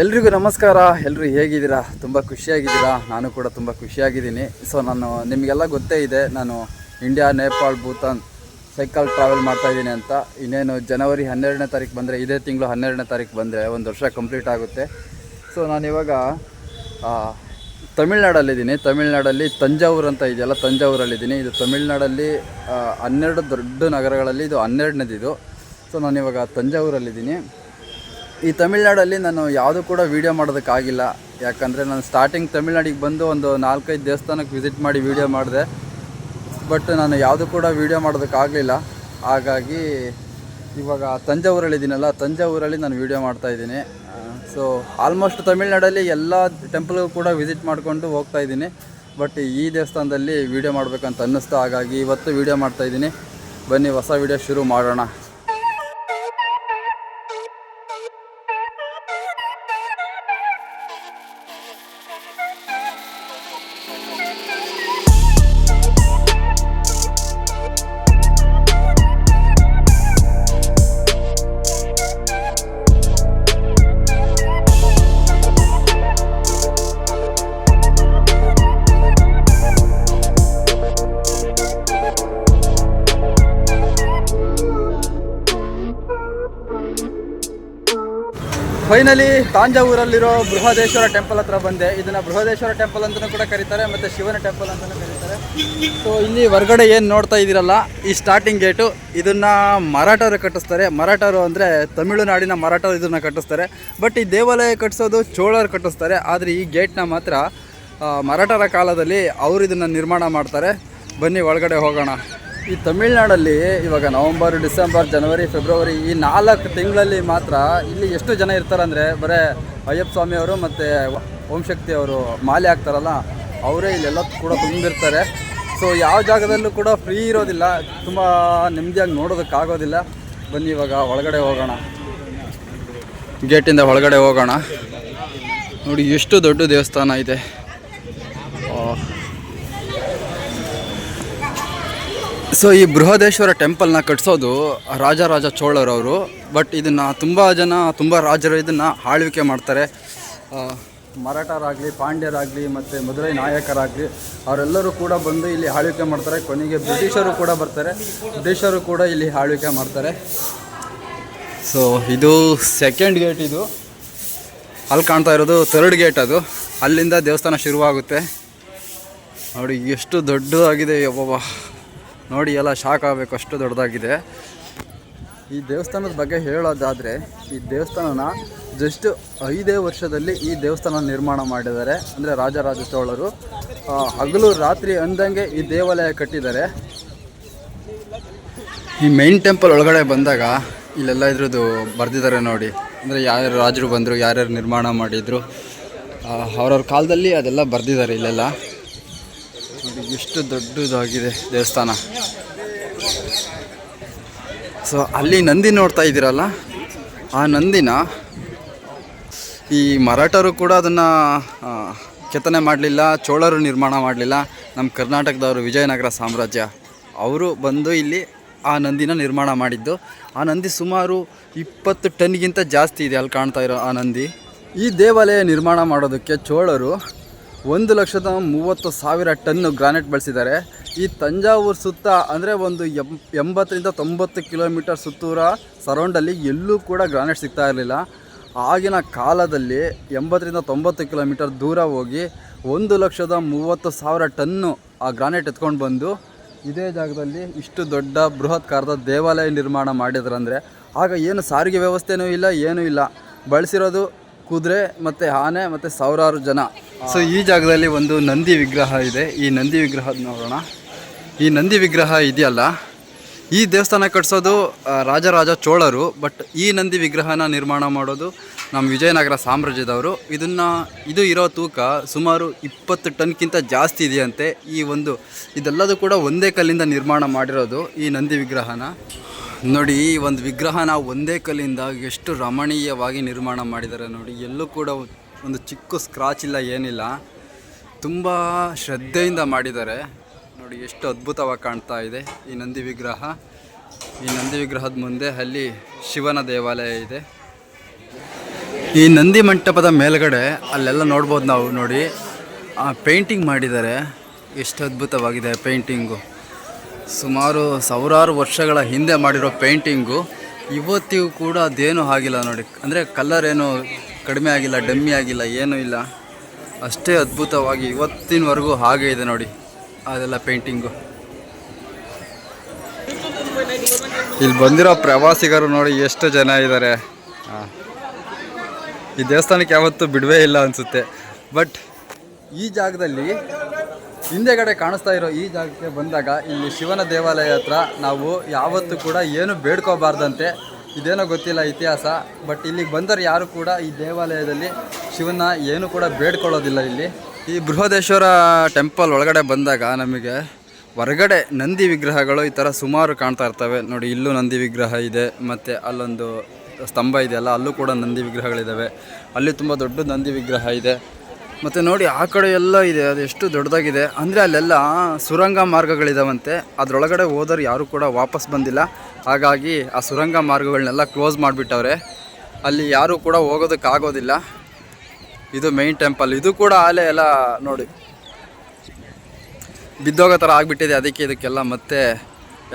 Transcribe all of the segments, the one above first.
ಎಲ್ರಿಗೂ ನಮಸ್ಕಾರ. ಎಲ್ಲರೂ ಹೇಗಿದ್ದೀರಾ? ತುಂಬ ಖುಷಿಯಾಗಿದ್ದೀರಾ? ನಾನು ಕೂಡ ತುಂಬ ಖುಷಿಯಾಗಿದ್ದೀನಿ. ಸೊ ನಾನು ನಿಮಗೆಲ್ಲ ಗೊತ್ತೇ ಇದೆ, ನಾನು India, Nepal, Bhutan cycle travel ಮಾಡ್ತಾಯಿದ್ದೀನಿ ಅಂತ. ಇನ್ನೇನು ಜನವರಿ 12ನೇ ತಾರೀಕು ಬಂದರೆ, ಇದೇ ತಿಂಗಳು 12ನೇ ತಾರೀಕು ಬಂದರೆ 1 ವರ್ಷ ಕಂಪ್ಲೀಟ್ ಆಗುತ್ತೆ. ಸೊ ನಾನಿವಾಗ ತಮಿಳ್ನಾಡಲ್ಲಿದ್ದೀನಿ. ತಮಿಳ್ನಾಡಲ್ಲಿ ತಂಜಾವೂರು ಅಂತ ಇದೆಯಲ್ಲ, ತಂಜಾವೂರಲ್ಲಿದ್ದೀನಿ. ಇದು ತಮಿಳ್ನಾಡಲ್ಲಿ 12 ದೊಡ್ಡ ನಗರಗಳಲ್ಲಿ ಇದು 12ನೇದಿದು. ಸೊ ನಾನಿವಾಗ ತಂಜಾವೂರಲ್ಲಿದ್ದೀನಿ. ಈ ತಮಿಳ್ನಾಡಲ್ಲಿ ನಾನು ಯಾವುದೂ ಕೂಡ ವೀಡಿಯೋ ಮಾಡೋದಕ್ಕಾಗಿಲ್ಲ. ಯಾಕಂದರೆ ನಾನು ಸ್ಟಾರ್ಟಿಂಗ್ ತಮಿಳ್ನಾಡಿಗೆ ಬಂದು ಒಂದು 4-5 ದೇವಸ್ಥಾನಕ್ಕೆ ವಿಸಿಟ್ ಮಾಡಿ ವೀಡಿಯೋ ಮಾಡಿದೆ. ಬಟ್ ನಾನು ಯಾವುದೂ ಕೂಡ ವೀಡಿಯೋ ಮಾಡೋದಕ್ಕಾಗಲಿಲ್ಲ. ಹಾಗಾಗಿ ಇವಾಗ ತಂಜಾವೂರಲ್ಲಿದ್ದೀನಲ್ಲ, ತಂಜಾವೂರಲ್ಲಿ ನಾನು ವೀಡಿಯೋ ಮಾಡ್ತಾಯಿದ್ದೀನಿ. ಸೊ ಆಲ್ಮೋಸ್ಟ್ ತಮಿಳ್ನಾಡಲ್ಲಿ ಎಲ್ಲ ಟೆಂಪಲ್ಗೂ ಕೂಡ ವಿಸಿಟ್ ಮಾಡಿಕೊಂಡು ಹೋಗ್ತಾಯಿದ್ದೀನಿ. ಬಟ್ ಈ ದೇವಸ್ಥಾನದಲ್ಲಿ ವೀಡಿಯೋ ಮಾಡಬೇಕಂತ ಅನ್ನಿಸ್ತು. ಹಾಗಾಗಿ ಇವತ್ತು ವೀಡಿಯೋ ಮಾಡ್ತಾಯಿದ್ದೀನಿ. ಬನ್ನಿ ಹೊಸ ವೀಡಿಯೋ ಶುರು ಮಾಡೋಣ. ಫೈನಲಿ ತಾಂಜಾವೂರಲ್ಲಿರೋ ಬೃಹದೇಶ್ವರ ಟೆಂಪಲ್ ಹತ್ರ ಬಂದೆ. ಇದನ್ನು ಬೃಹದೇಶ್ವರ ಟೆಂಪಲ್ ಅಂತಲೂ ಕೂಡ ಕರೀತಾರೆ, ಮತ್ತು ಶಿವನ ಟೆಂಪಲ್ ಅಂತಲೂ ಕರೀತಾರೆ. ಸೊ ಇಲ್ಲಿ ಹೊರಗಡೆ ಏನು ನೋಡ್ತಾ ಇದ್ದೀರಲ್ಲ, ಈ ಸ್ಟಾರ್ಟಿಂಗ್ ಗೇಟು, ಇದನ್ನು ಮರಾಠರು ಕಟ್ಟಿಸ್ತಾರೆ. ಮರಾಠರು ಅಂದರೆ ತಮಿಳುನಾಡಿನ ಮರಾಠರು ಇದನ್ನು ಕಟ್ಟಿಸ್ತಾರೆ. ಬಟ್ ಈ ದೇವಾಲಯ ಕಟ್ಟಿಸೋದು ಚೋಳರು ಕಟ್ಟಿಸ್ತಾರೆ. ಆದರೆ ಈ ಗೇಟ್ನ ಮಾತ್ರ ಮರಾಠರ ಕಾಲದಲ್ಲಿ ಅವರು ಇದನ್ನು ನಿರ್ಮಾಣ ಮಾಡ್ತಾರೆ. ಬನ್ನಿ ಒಳಗಡೆ ಹೋಗೋಣ. ಈ ತಮಿಳ್ನಾಡಲ್ಲಿ ಇವಾಗ ನವಂಬರ್, ಡಿಸೆಂಬರ್, ಜನವರಿ, ಫೆಬ್ರವರಿ ಈ 4 ತಿಂಗಳಲ್ಲಿ ಮಾತ್ರ ಇಲ್ಲಿ ಎಷ್ಟು ಜನ ಇರ್ತಾರೆ ಅಂದರೆ, ಬರೀ ಅಯ್ಯಪ್ಪ ಸ್ವಾಮಿಯವರು ಮತ್ತು ಓಂ ಶಕ್ತಿ ಅವರು ಮಾಲೆ ಹಾಕ್ತಾರಲ್ಲ, ಅವರೇ ಇಲ್ಲೆಲ್ಲ ಕೂಡ ತುಂಬಿರ್ತಾರೆ. ಸೊ ಯಾವ ಜಾಗದಲ್ಲೂ ಕೂಡ ಫ್ರೀ ಇರೋದಿಲ್ಲ, ತುಂಬ ನೆಮ್ಮದಿಯಾಗಿ ನೋಡೋದಕ್ಕಾಗೋದಿಲ್ಲ. ಬನ್ನಿ ಇವಾಗ ಒಳಗಡೆ ಹೋಗೋಣ. ಗೇಟಿಂದ ಒಳಗಡೆ ಹೋಗೋಣ. ನೋಡಿ ಎಷ್ಟು ದೊಡ್ಡ ದೇವಸ್ಥಾನ ಇದೆ. ಸೊ ಈ ಬೃಹದೇಶ್ವರ ಟೆಂಪಲ್ನ ಕಟ್ಟಿಸೋದು ರಾಜರಾಜ ಚೋಳರವರು. ಬಟ್ ಇದನ್ನು ತುಂಬ ರಾಜರು ಇದನ್ನು ಆಳ್ವಿಕೆ ಮಾಡ್ತಾರೆ. ಮರಾಠರಾಗಲಿ, ಪಾಂಡ್ಯರಾಗಲಿ ಮತ್ತು ಮದುರೈ ನಾಯಕರಾಗಲಿ ಅವರೆಲ್ಲರೂ ಕೂಡ ಬಂದು ಇಲ್ಲಿ ಆಳ್ವಿಕೆ ಮಾಡ್ತಾರೆ. ಕೊನೆಗೆ ಬ್ರಿಟಿಷರು ಕೂಡ ಬರ್ತಾರೆ, ಬ್ರಿಟಿಷರು ಕೂಡ ಇಲ್ಲಿ ಆಳ್ವಿಕೆ ಮಾಡ್ತಾರೆ. ಸೊ ಇದು ಸೆಕೆಂಡ್ ಗೇಟ್. ಇದು ಅಲ್ಲಿ ಕಾಣ್ತಾ ಇರೋದು 3rd ಗೇಟ್. ಅದು ಅಲ್ಲಿಂದ ದೇವಸ್ಥಾನ ಶುರುವಾಗುತ್ತೆ. ನೋಡಿ ಎಷ್ಟು ದೊಡ್ಡದಾಗಿದೆ. ಯವ್ವ ನೋಡಿ, ಎಲ್ಲ ಶಾಕ್ ಆಗಬೇಕು, ಅಷ್ಟು ದೊಡ್ಡದಾಗಿದೆ. ಈ ದೇವಸ್ಥಾನದ ಬಗ್ಗೆ ಹೇಳೋದಾದರೆ, ಈ ದೇವಸ್ಥಾನನ ಜಸ್ಟ್ 5 ವರ್ಷದಲ್ಲಿ ಈ ದೇವಸ್ಥಾನ ನಿರ್ಮಾಣ ಮಾಡಿದ್ದಾರೆ. ಅಂದರೆ ರಾಜರಾಜ ಚೋಳರು ಹಗಲು ರಾತ್ರಿ ಅಂದಂಗೆ ಈ ದೇವಾಲಯ ಕಟ್ಟಿದ್ದಾರೆ. ಈ ಮೈನ್ ಟೆಂಪಲ್ ಒಳಗಡೆ ಬಂದಾಗ ಇಲ್ಲೆಲ್ಲ ಇದ್ರದ್ದು ಬರೆದಿದ್ದಾರೆ ನೋಡಿ. ಅಂದರೆ ಯಾರ್ಯಾರು ರಾಜರು ಬಂದರು, ಯಾರ್ಯಾರು ನಿರ್ಮಾಣ ಮಾಡಿದರು, ಅವ್ರವ್ರ ಕಾಲದಲ್ಲಿ ಅದೆಲ್ಲ ಬರೆದಿದ್ದಾರೆ ಇಲ್ಲೆಲ್ಲ. ನೋಡಿ ಎಷ್ಟು ದೊಡ್ಡದಾಗಿದೆ ದೇವಸ್ಥಾನ. ಸೊ ಅಲ್ಲಿ ನಂದಿ ನೋಡ್ತಾ ಇದ್ದೀರಲ್ಲ, ಆ ನಂದಿನ ಈ ಮರಾಠರು ಕೂಡ ಅದನ್ನು ಕೆತ್ತನೆ ಮಾಡಲಿಲ್ಲ, ಚೋಳರು ನಿರ್ಮಾಣ ಮಾಡಲಿಲ್ಲ. ನಮ್ಮ ಕರ್ನಾಟಕದವರು ವಿಜಯನಗರ ಸಾಮ್ರಾಜ್ಯ ಅವರು ಬಂದು ಇಲ್ಲಿ ಆ ನಂದಿನ ನಿರ್ಮಾಣ ಮಾಡಿದ್ದು. ಆ ನಂದಿ ಸುಮಾರು 20 ಟನ್ಗಿಂತ ಜಾಸ್ತಿ ಇದೆ. ಅಲ್ಲಿ ಕಾಣ್ತಾ ಇರೋ ಆ ನಂದಿ. ಈ ದೇವಾಲಯ ನಿರ್ಮಾಣ ಮಾಡೋದಕ್ಕೆ ಚೋಳರು 1,30,000 ಟನ್ ಗ್ರಾನೈಟ್ ಬಳಸಿದ್ದಾರೆ. ಈ ತಂಜಾವೂರು ಸುತ್ತ ಅಂದರೆ ಒಂದು 80ರಿಂದ 90 ಕಿಲೋಮೀಟರ್ ಸುತ್ತೂರ ಸರೌಂಡಲ್ಲಿ ಎಲ್ಲೂ ಕೂಡ ಗ್ರಾನೈಟ್ ಸಿಗ್ತಾ ಇರಲಿಲ್ಲ. ಆಗಿನ ಕಾಲದಲ್ಲಿ 80ರಿಂದ 90 ಕಿಲೋಮೀಟರ್ ದೂರ ಹೋಗಿ 1,30,000 ಟನ್ನು ಆ ಗ್ರಾನೈಟ್ ಎತ್ಕೊಂಡು ಬಂದು ಇದೇ ಜಾಗದಲ್ಲಿ ಇಷ್ಟು ದೊಡ್ಡ ಬೃಹತ್ಕಾರದ ದೇವಾಲಯ ನಿರ್ಮಾಣ ಮಾಡಿದ್ರಂದರೆ, ಆಗ ಏನು ಸಾರಿಗೆ ವ್ಯವಸ್ಥೆನೂ ಇಲ್ಲ, ಏನೂ ಇಲ್ಲ. ಬಳಸಿರೋದು ಕುದುರೆ ಮತ್ತು ಆನೆ ಮತ್ತು ಸಾವಿರಾರು ಜನ. ಸೊ ಈ ಜಾಗದಲ್ಲಿ ಒಂದು ನಂದಿ ವಿಗ್ರಹ ಇದೆ. ಈ ನಂದಿ ವಿಗ್ರಹ ನೋಡೋಣ. ಈ ನಂದಿ ವಿಗ್ರಹ ಇದೆಯಲ್ಲ, ಈ ದೇವಸ್ಥಾನ ಕಟ್ಟಿಸೋದು ರಾಜರಾಜ ಚೋಳರು. ಬಟ್ ಈ ನಂದಿ ವಿಗ್ರಹನ ನಿರ್ಮಾಣ ಮಾಡೋದು ನಮ್ಮ ವಿಜಯನಗರ ಸಾಮ್ರಾಜ್ಯದವರು. ಇದು ಇರೋ ತೂಕ ಸುಮಾರು 20 ಟನ್ಗಿಂತ ಜಾಸ್ತಿ ಇದೆಯಂತೆ. ಇದೆಲ್ಲದೂ ಕೂಡ ಒಂದೇ ಕಲ್ಲಿಂದ ನಿರ್ಮಾಣ ಮಾಡಿರೋದು ಈ ನಂದಿ ವಿಗ್ರಹನ. ನೋಡಿ, ಈ ಒಂದು ವಿಗ್ರಹನ ಒಂದೇ ಕಲ್ಲಿಂದ ಎಷ್ಟು ರಮಣೀಯವಾಗಿ ನಿರ್ಮಾಣ ಮಾಡಿದ್ದಾರೆ ನೋಡಿ. ಎಲ್ಲೂ ಕೂಡ ಒಂದು ಚಿಕ್ಕ ಸ್ಕ್ರಾಚ್ ಇಲ್ಲ, ಏನಿಲ್ಲ. ತುಂಬ ಶ್ರದ್ಧೆಯಿಂದ ಮಾಡಿದ್ದಾರೆ ನೋಡಿ. ಎಷ್ಟು ಅದ್ಭುತವಾಗಿ ಕಾಣ್ತಾ ಇದೆ ಈ ನಂದಿ ವಿಗ್ರಹ. ಈ ನಂದಿ ವಿಗ್ರಹದ ಮುಂದೆ ಅಲ್ಲಿ ಶಿವನ ದೇವಾಲಯ ಇದೆ. ಈ ನಂದಿ ಮಂಟಪದ ಮೇಲ್ಗಡೆ ಅಲ್ಲೆಲ್ಲ ನೋಡ್ಬೋದು ನಾವು ನೋಡಿ ಪೇಂಟಿಂಗ್ ಮಾಡಿದ್ದಾರೆ. ಎಷ್ಟು ಅದ್ಭುತವಾಗಿದೆ ಪೇಂಟಿಂಗು. ಸುಮಾರು ಸಾವಿರಾರು ವರ್ಷಗಳ ಹಿಂದೆ ಮಾಡಿರೋ ಪೇಂಟಿಂಗು ಇವತ್ತಿಗೂ ಕೂಡ ಅದೇನೂ ಆಗಿಲ್ಲ ನೋಡಿ. ಅಂದರೆ ಕಲರ್ ಏನೂ ಕಡಿಮೆ ಆಗಿಲ್ಲ, ಡಮ್ಮಿ ಆಗಿಲ್ಲ, ಏನೂ ಇಲ್ಲ. ಅಷ್ಟೇ ಅದ್ಭುತವಾಗಿ ಇವತ್ತಿನವರೆಗೂ ಹಾಗೆ ಇದೆ ನೋಡಿ ಅದೆಲ್ಲ ಪೇಂಟಿಂಗು. ಇಲ್ಲಿ ಬಂದಿರೋ ಪ್ರವಾಸಿಗರು ನೋಡಿ ಎಷ್ಟು ಜನ ಇದ್ದಾರೆ. ಈ ದೇವಸ್ಥಾನಕ್ಕೆ ಯಾವತ್ತೂ ಬಿಡುವೇ ಇಲ್ಲ ಅನಿಸುತ್ತೆ. ಬಟ್ ಈ ಜಾಗದಲ್ಲಿ ಹಿಂದೆಗಡೆ ಕಾಣಿಸ್ತಾ ಇರೋ ಈ ಜಾಗಕ್ಕೆ ಬಂದಾಗ ಇಲ್ಲಿ ಶಿವನ ದೇವಾಲಯ ಹತ್ರ ನಾವು ಯಾವತ್ತೂ ಕೂಡ ಏನು ಬೇಡ್ಕೋಬಾರ್ದಂತೆ. ಇದೇನೋ ಗೊತ್ತಿಲ್ಲ ಇತಿಹಾಸ. ಬಟ್ ಇಲ್ಲಿಗೆ ಬಂದರೆ ಯಾರು ಕೂಡ ಈ ದೇವಾಲಯದಲ್ಲಿ ಶಿವನ ಏನು ಕೂಡ ಬೇಡ್ಕೊಳ್ಳೋದಿಲ್ಲ. ಇಲ್ಲಿ ಈ ಬೃಹದೇಶ್ವರ ಟೆಂಪಲ್ ಒಳಗಡೆ ಬಂದಾಗ ನಮಗೆ ಹೊರಗಡೆ ನಂದಿ ವಿಗ್ರಹಗಳು ಈ ಥರ ಸುಮಾರು ಕಾಣ್ತಾ ಇರ್ತವೆ ನೋಡಿ. ಇಲ್ಲೂ ನಂದಿ ವಿಗ್ರಹ ಇದೆ, ಮತ್ತು ಅಲ್ಲೊಂದು ಸ್ತಂಭ ಇದೆಯಲ್ಲ ಅಲ್ಲೂ ಕೂಡ ನಂದಿ ವಿಗ್ರಹಗಳಿದ್ದಾವೆ. ಅಲ್ಲಿ ತುಂಬ ದೊಡ್ಡ ನಂದಿ ವಿಗ್ರಹ ಇದೆ. ಮತ್ತು ನೋಡಿ ಆ ಕಡೆ ಎಲ್ಲ ಇದೆ, ಅದು ಎಷ್ಟು ದೊಡ್ಡದಾಗಿದೆ ಅಂದರೆ ಅಲ್ಲೆಲ್ಲ ಸುರಂಗ ಮಾರ್ಗಗಳಿದಾವಂತೆ. ಅದರೊಳಗಡೆ ಹೋದವ್ರು ಯಾರೂ ಕೂಡ ವಾಪಸ್ ಬಂದಿಲ್ಲ. ಹಾಗಾಗಿ ಆ ಸುರಂಗ ಮಾರ್ಗಗಳನ್ನೆಲ್ಲ ಕ್ಲೋಸ್ ಮಾಡಿಬಿಟ್ಟವ್ರೆ. ಅಲ್ಲಿ ಯಾರೂ ಕೂಡ ಹೋಗೋದಕ್ಕಾಗೋದಿಲ್ಲ. ಇದು ಮೇಯ್ನ್ ಟೆಂಪಲ್. ಇದು ಕೂಡ ಆಲೆ ಎಲ್ಲ ನೋಡಿ ಬಿದ್ದೋಗೋ ಥರ ಆಗಿಬಿಟ್ಟಿದೆ. ಅದಕ್ಕೆ ಇದಕ್ಕೆಲ್ಲ ಮತ್ತೆ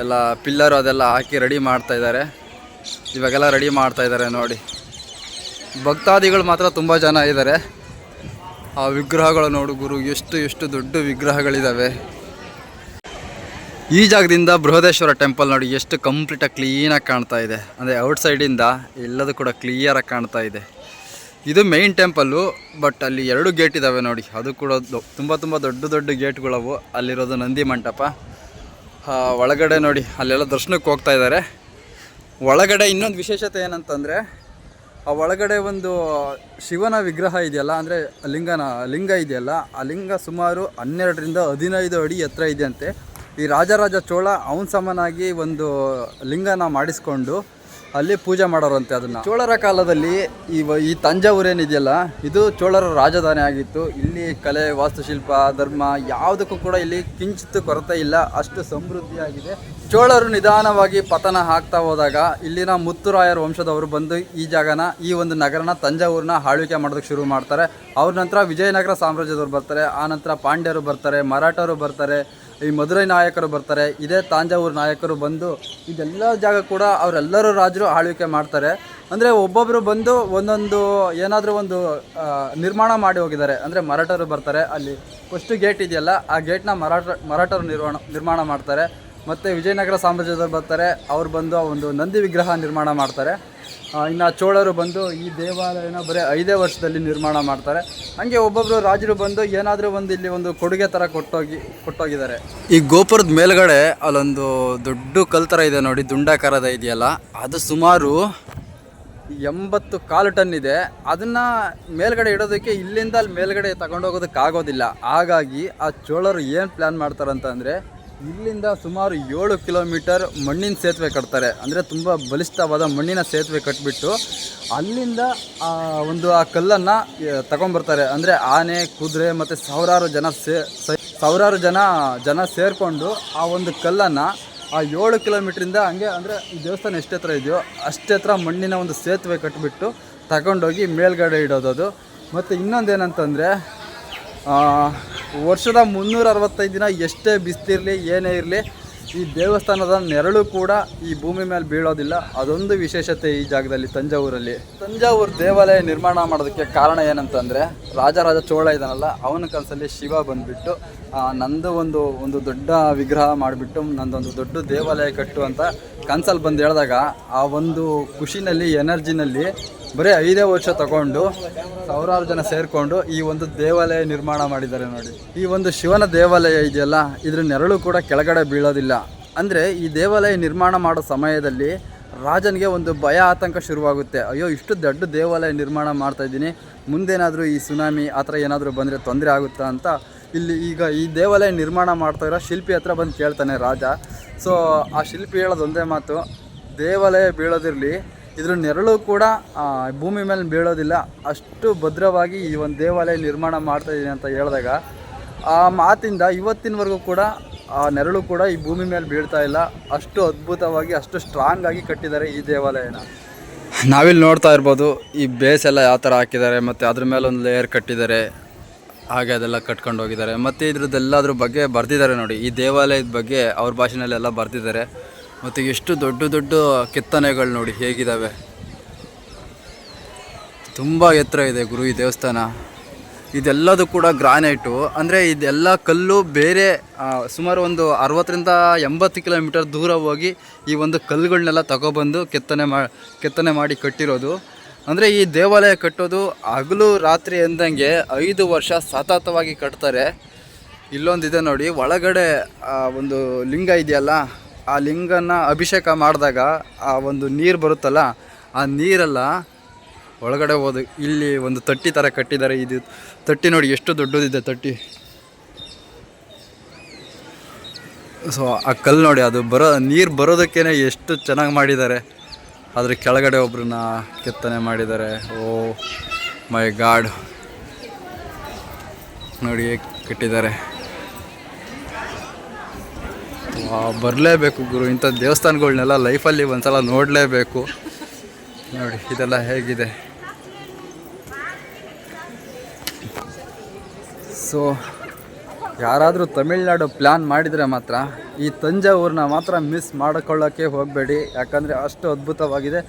ಎಲ್ಲ ಪಿಲ್ಲರು ಅದೆಲ್ಲ ಹಾಕಿ ರೆಡಿ ಮಾಡ್ತಾಯಿದ್ದಾರೆ. ಇವಾಗೆಲ್ಲ ರೆಡಿ ಮಾಡ್ತಾಯಿದ್ದಾರೆ ನೋಡಿ. ಭಕ್ತಾದಿಗಳು ಮಾತ್ರ ತುಂಬ ಜನ ಇದ್ದಾರೆ. ಆ ವಿಗ್ರಹಗಳು ನೋಡು ಗುರು, ಎಷ್ಟು ದೊಡ್ಡ ವಿಗ್ರಹಗಳಿದ್ದಾವೆ. ಈ ಜಾಗದಿಂದ ಬೃಹದೇಶ್ವರ ಟೆಂಪಲ್ ನೋಡಿ ಎಷ್ಟು ಕಂಪ್ಲೀಟಾಗಿ ಕ್ಲೀನಾಗಿ ಕಾಣ್ತಾ ಇದೆ. ಅಂದರೆ ಔಟ್ಸೈಡಿಂದ ಎಲ್ಲದೂ ಕೂಡ ಕ್ಲಿಯರಾಗಿ ಕಾಣ್ತಾ ಇದೆ. ಇದು ಮೇಯ್ನ್ ಟೆಂಪಲ್ಲು. ಬಟ್ ಅಲ್ಲಿ 2 ಗೇಟ್ ಇದ್ದಾವೆ ನೋಡಿ. ಅದು ಕೂಡ ತುಂಬ ದೊಡ್ಡ ಗೇಟ್ಗಳವು. ಅಲ್ಲಿರೋದು ನಂದಿ ಮಂಟಪ. ಒಳಗಡೆ ನೋಡಿ ಅಲ್ಲೆಲ್ಲ ದರ್ಶನಕ್ಕೆ ಹೋಗ್ತಾ ಇದ್ದಾರೆ. ಒಳಗಡೆ ಇನ್ನೊಂದು ವಿಶೇಷತೆ ಏನಂತಂದರೆ ಆ ಒಳಗಡೆ ಒಂದು ಶಿವನ ವಿಗ್ರಹ ಇದೆಯಲ್ಲ, ಅಂದರೆ ಲಿಂಗ ಇದೆಯಲ್ಲ, ಆ ಲಿಂಗ ಸುಮಾರು 12ರಿಂದ 15 ಅಡಿ ಎತ್ತರ ಇದೆಯಂತೆ. ಈ ರಾಜರಾಜ ಚೋಳ ಅವನ ಸಮನಾಗಿ ಒಂದು ಲಿಂಗನ ಮಾಡಿಸ್ಕೊಂಡು ಅಲ್ಲಿ ಪೂಜೆ ಮಾಡೋರಂತೆ. ಅದನ್ನು ಚೋಳರ ಕಾಲದಲ್ಲಿ ಈ ತಂಜಾವೂರೇನಿದೆಯಲ್ಲ ಇದು ಚೋಳರ ರಾಜಧಾನಿ ಆಗಿತ್ತು. ಇಲ್ಲಿ ಕಲೆ, ವಾಸ್ತುಶಿಲ್ಪ, ಧರ್ಮ ಯಾವುದಕ್ಕೂ ಕೂಡ ಇಲ್ಲಿ ಕಿಂಚಿತ್ತು ಕೊರತೆ ಇಲ್ಲ. ಅಷ್ಟು ಸಮೃದ್ಧಿಯಾಗಿದೆ. ಚೋಳರು ನಿಧಾನವಾಗಿ ಪತನ ಆಗ್ತಾ ಹೋದಾಗ ಇಲ್ಲಿನ ಮುತ್ತುರಾಯರ ವಂಶದವರು ಬಂದು ಈ ಜಾಗನ, ಈ ಒಂದು ನಗರನ ತಂಜಾವೂರನ್ನ ಆಳ್ವಿಕೆ ಮಾಡೋದಕ್ಕೆ ಶುರು ಮಾಡ್ತಾರೆ. ಅವ್ರ ನಂತರ ವಿಜಯನಗರ ಸಾಮ್ರಾಜ್ಯದವ್ರು ಬರ್ತಾರೆ. ಆನಂತರ ಪಾಂಡ್ಯರು ಬರ್ತಾರೆ, ಮರಾಠರು ಬರ್ತಾರೆ, ಈ ಮಧುರೈ ನಾಯಕರು ಬರ್ತಾರೆ. ಇದೇ ತಾಂಜಾವೂರು ನಾಯಕರು ಬಂದು ಇದೆಲ್ಲ ಜಾಗ ಕೂಡ ಅವರೆಲ್ಲರೂ ರಾಜರು ಆಳ್ವಿಕೆ ಮಾಡ್ತಾರೆ. ಅಂದರೆ ಒಬ್ಬೊಬ್ಬರು ಬಂದು ಒಂದೊಂದು ಏನಾದರೂ ಒಂದು ನಿರ್ಮಾಣ ಮಾಡಿ ಹೋಗಿದ್ದಾರೆ. ಅಂದರೆ ಮರಾಠರು ಬರ್ತಾರೆ, ಅಲ್ಲಿ ಫಸ್ಟ್ ಗೇಟ್ ಇದೆಯಲ್ಲ ಆ ಗೇಟ್ನ ಮರಾಠರು ನಿರ್ಮಾಣ ಮಾಡ್ತಾರೆ. ಮತ್ತು ವಿಜಯನಗರ ಸಾಮ್ರಾಜ್ಯದವ್ರು ಬರ್ತಾರೆ, ಅವ್ರು ಬಂದು ಒಂದು ನಂದಿ ವಿಗ್ರಹ ನಿರ್ಮಾಣ ಮಾಡ್ತಾರೆ. ಇನ್ನು ಚೋಳರು ಬಂದು ಈ ದೇವಾಲಯನ ಬರೀ 5 ವರ್ಷದಲ್ಲಿ ನಿರ್ಮಾಣ ಮಾಡ್ತಾರೆ. ಹಾಗೆ ಒಬ್ಬೊಬ್ಬರು ರಾಜರು ಬಂದು ಏನಾದರೂ ಒಂದು ಇಲ್ಲಿ ಒಂದು ಕೊಡುಗೆ ಥರ ಕೊಟ್ಟೋಗಿದ್ದಾರೆ. ಈ ಗೋಪುರದ ಮೇಲ್ಗಡೆ ಅಲ್ಲೊಂದು ದೊಡ್ಡ ಕಲ್ ಥರ ಇದೆ ನೋಡಿ, ದುಂಡಾಕಾರದ ಇದೆಯಲ್ಲ, ಅದು ಸುಮಾರು 80 ಕಾಲು ಟನ್ ಇದೆ. ಅದನ್ನು ಮೇಲ್ಗಡೆ ಇಡೋದಕ್ಕೆ ಇಲ್ಲಿಂದ ಅಲ್ಲಿ ಮೇಲ್ಗಡೆ ತಗೊಂಡೋಗೋದಕ್ಕಾಗೋದಿಲ್ಲ. ಹಾಗಾಗಿ ಆ ಚೋಳರು ಏನು ಪ್ಲ್ಯಾನ್ ಮಾಡ್ತಾರಂತಂದರೆ ಇಲ್ಲಿಂದ ಸುಮಾರು 7 ಕಿಲೋಮೀಟರ್ ಮಣ್ಣಿನ ಸೇತುವೆ ಕಟ್ತಾರೆ. ಅಂದರೆ ತುಂಬ ಬಲಿಷ್ಠವಾದ ಮಣ್ಣಿನ ಸೇತುವೆ ಕಟ್ಟಿಬಿಟ್ಟು ಅಲ್ಲಿಂದ ಆ ಕಲ್ಲನ್ನು ತಗೊಂಬರ್ತಾರೆ. ಅಂದರೆ ಆನೆ, ಕುದುರೆ ಮತ್ತು ಸಾವಿರಾರು ಜನ ಸೇರಿಕೊಂಡು ಆ ಒಂದು ಕಲ್ಲನ್ನು ಆ 7 ಕಿಲೋಮೀಟ್ರಿಂದ ಹಂಗೆ, ಅಂದರೆ ಈ ದೇವಸ್ಥಾನ ಎಷ್ಟು ಎತ್ತರ ಇದೆಯೋ ಅಷ್ಟು ಎತ್ತರ ಮಣ್ಣಿನ ಒಂದು ಸೇತುವೆ ಕಟ್ಟಿಬಿಟ್ಟು ತಗೊಂಡೋಗಿ ಮೇಲ್ಗಡೆ ಇಡೋದು. ಮತ್ತು ಇನ್ನೊಂದೇನಂತಂದರೆ ವರ್ಷದ 365 ದಿನ ಎಷ್ಟೇ ಬಿಸಿಲಿರಲಿ ಏನೇ ಇರಲಿ ಈ ದೇವಸ್ಥಾನದ ನೆರಳು ಕೂಡ ಈ ಭೂಮಿ ಮೇಲೆ ಬೀಳೋದಿಲ್ಲ. ಅದೊಂದು ವಿಶೇಷತೆ ಈ ಜಾಗದಲ್ಲಿ ತಂಜಾವೂರಲ್ಲಿ. ತಂಜಾವೂರು ದೇವಾಲಯ ನಿರ್ಮಾಣ ಮಾಡೋದಕ್ಕೆ ಕಾರಣ ಏನಂತಂದರೆ ರಾಜರಾಜ ಚೋಳ ಇದ್ದಾನಲ್ಲ, ಅವನ ಕನಸಲ್ಲಿ ಶಿವ ಬಂದುಬಿಟ್ಟು ನಂದು ಒಂದು ದೊಡ್ಡ ವಿಗ್ರಹ ಮಾಡಿಬಿಟ್ಟು ನಂದೊಂದು ದೊಡ್ಡ ದೇವಾಲಯ ಕಟ್ಟು ಅಂತ ಕನಸಲ್ಲಿ ಬಂದು ಹೇಳಿದಾಗ ಆ ಒಂದು ಖುಷಿನಲ್ಲಿ, ಎನರ್ಜಿನಲ್ಲಿ ಬರೀ 5 ವರ್ಷ ತಗೊಂಡು ಸಾವಿರಾರು ಜನ ಸೇರಿಕೊಂಡು ಈ ಒಂದು ದೇವಾಲಯ ನಿರ್ಮಾಣ ಮಾಡಿದ್ದಾರೆ ನೋಡಿ. ಈ ಒಂದು ಶಿವನ ದೇವಾಲಯ ಇದೆಯಲ್ಲ, ಇದ್ರ ನೆರಳು ಕೂಡ ಕೆಳಗಡೆ ಬೀಳೋದಿಲ್ಲ. ಅಂದರೆ ಈ ದೇವಾಲಯ ನಿರ್ಮಾಣ ಮಾಡೋ ಸಮಯದಲ್ಲಿ ರಾಜನಿಗೆ ಒಂದು ಭಯ, ಆತಂಕ ಶುರುವಾಗುತ್ತೆ. ಅಯ್ಯೋ, ಇಷ್ಟು ದೊಡ್ಡ ದೇವಾಲಯ ನಿರ್ಮಾಣ ಮಾಡ್ತಾಯಿದ್ದೀನಿ, ಮುಂದೇನಾದರೂ ಈ ಸುನಾಮಿ ಆ ಥರ ಏನಾದರೂ ಬಂದರೆ ತೊಂದರೆ ಆಗುತ್ತಾ ಅಂತ ಈಗ ಈ ದೇವಾಲಯ ನಿರ್ಮಾಣ ಮಾಡ್ತಾ ಇರೋ ಶಿಲ್ಪಿ ಹತ್ರ ಬಂದು ಕೇಳ್ತಾನೆ ರಾಜ. ಸೊ ಆ ಶಿಲ್ಪಿ ಹೇಳೋದು ಒಂದೇ ಮಾತು, ದೇವಾಲಯ ಬೀಳೋದಿರಲಿ, ಇದ್ರ ನೆರಳು ಕೂಡ ಭೂಮಿ ಮೇಲೆ ಬೀಳೋದಿಲ್ಲ, ಅಷ್ಟು ಭದ್ರವಾಗಿ ಈ ಒಂದು ದೇವಾಲಯ ನಿರ್ಮಾಣ ಮಾಡ್ತಾಯಿದ್ದೀನಿ ಅಂತ ಹೇಳಿದಾಗ ಆ ಮಾತಿಂದ ಇವತ್ತಿನವರೆಗೂ ಕೂಡ ಆ ನೆರಳು ಕೂಡ ಈ ಭೂಮಿ ಮೇಲೆ ಬೀಳ್ತಾ ಇಲ್ಲ. ಅಷ್ಟು ಅದ್ಭುತವಾಗಿ, ಅಷ್ಟು ಸ್ಟ್ರಾಂಗ್ ಆಗಿ ಕಟ್ಟಿದ್ದಾರೆ ಈ ದೇವಾಲಯನ. ನಾವಿಲ್ಲಿ ನೋಡ್ತಾ ಇರ್ಬೋದು ಈ ಬೇಸ್ ಎಲ್ಲ ಯಾವ ಥರ ಹಾಕಿದ್ದಾರೆ ಮತ್ತು ಅದ್ರ ಮೇಲೆ ಒಂದು ಲೇಯರ್ ಕಟ್ಟಿದ್ದಾರೆ, ಹಾಗೆ ಅದೆಲ್ಲ ಕಟ್ಕೊಂಡು ಹೋಗಿದ್ದಾರೆ. ಮತ್ತು ಇದ್ರದ್ದೆಲ್ಲದ್ರ ಬಗ್ಗೆ ಬರೆದಿದ್ದಾರೆ ನೋಡಿ, ಈ ದೇವಾಲಯದ ಬಗ್ಗೆ ಅವ್ರ ಭಾಷೆನಲ್ಲೆಲ್ಲ ಬರೆದಿದ್ದಾರೆ. ಮತ್ತು ಎಷ್ಟು ದೊಡ್ಡ ದೊಡ್ಡ ಕೆತ್ತನೆಗಳು ನೋಡಿ ಹೇಗಿದ್ದಾವೆ, ತುಂಬ ಎತ್ತರ ಇದೆ ಗುರು ಈ ದೇವಸ್ಥಾನ. ಇದೆಲ್ಲದು ಕೂಡ ಗ್ರಾನೈಟು, ಅಂದರೆ ಇದೆಲ್ಲ ಕಲ್ಲು ಬೇರೆ ಸುಮಾರು ಒಂದು 60-80 ಕಿಲೋಮೀಟರ್ ದೂರ ಹೋಗಿ ಈ ಒಂದು ಕಲ್ಲುಗಳನ್ನೆಲ್ಲ ತಗೊಬಂದು ಕೆತ್ತನೆ ಮಾಡಿ ಕಟ್ಟಿರೋದು. ಅಂದರೆ ಈ ದೇವಾಲಯ ಕಟ್ಟೋದು ಹಗಲು ರಾತ್ರಿ ಎಂದಂಗೆ 5 ವರ್ಷ ಸತತವಾಗಿ ಕಟ್ತಾರೆ. ಇಲ್ಲೊಂದಿದೆ ನೋಡಿ, ಒಳಗಡೆ ಒಂದು ಲಿಂಗ ಇದೆಯಲ್ಲ, ಆ ಲಿಂಗನ ಅಭಿಷೇಕ ಮಾಡಿದಾಗ ಆ ಒಂದು ನೀರು ಬರುತ್ತಲ್ಲ, ಆ ನೀರೆಲ್ಲ ಒಳಗಡೆ ಹೋದು ಇಲ್ಲಿ ಒಂದು ತಟ್ಟಿ ಥರ ಕಟ್ಟಿದ್ದಾರೆ. ಇದು ತಟ್ಟಿ ನೋಡಿ ಎಷ್ಟು ದೊಡ್ಡದಿದೆ ತಟ್ಟಿ. ಸೊ ಆ ಕಲ್ಲು ನೋಡಿ, ಅದು ನೀರು ಬರೋದಕ್ಕೇ ಎಷ್ಟು ಚೆನ್ನಾಗಿ ಮಾಡಿದ್ದಾರೆ. ಅದ್ರ ಕೆಳಗಡೆ ಒಬ್ರನ್ನ ಕೆತ್ತನೆ ಮಾಡಿದ್ದಾರೆ. ಓ ಮೈ ಗಾಡ್, ನೋಡಿ ಹೇಗೆ ಕಟ್ಟಿದ್ದಾರೆ. ಬರಲೇಬೇಕು ಗುರು, ಇಂಥ ದೇವಸ್ಥಾನಗಳನ್ನೆಲ್ಲ ಲೈಫಲ್ಲಿ ಒಂದ್ಸಲ ನೋಡಲೇಬೇಕು. ನೋಡಿ ಇದೆಲ್ಲ ಹೇಗಿದೆ. ಸೊ ಯಾರಾದರೂ ತಮಿಳ್ನಾಡು ಪ್ಲ್ಯಾನ್ ಮಾಡಿದರೆ ಮಾತ್ರ ಈ ತಂಜಾವೂರನ್ನ ಮಾತ್ರ ಮಿಸ್ ಮಾಡಿಕೊಳ್ಳೋಕ್ಕೆ ಹೋಗಬೇಡಿ. ಯಾಕಂದರೆ ಅಷ್ಟು ಅದ್ಭುತವಾಗಿದೆ.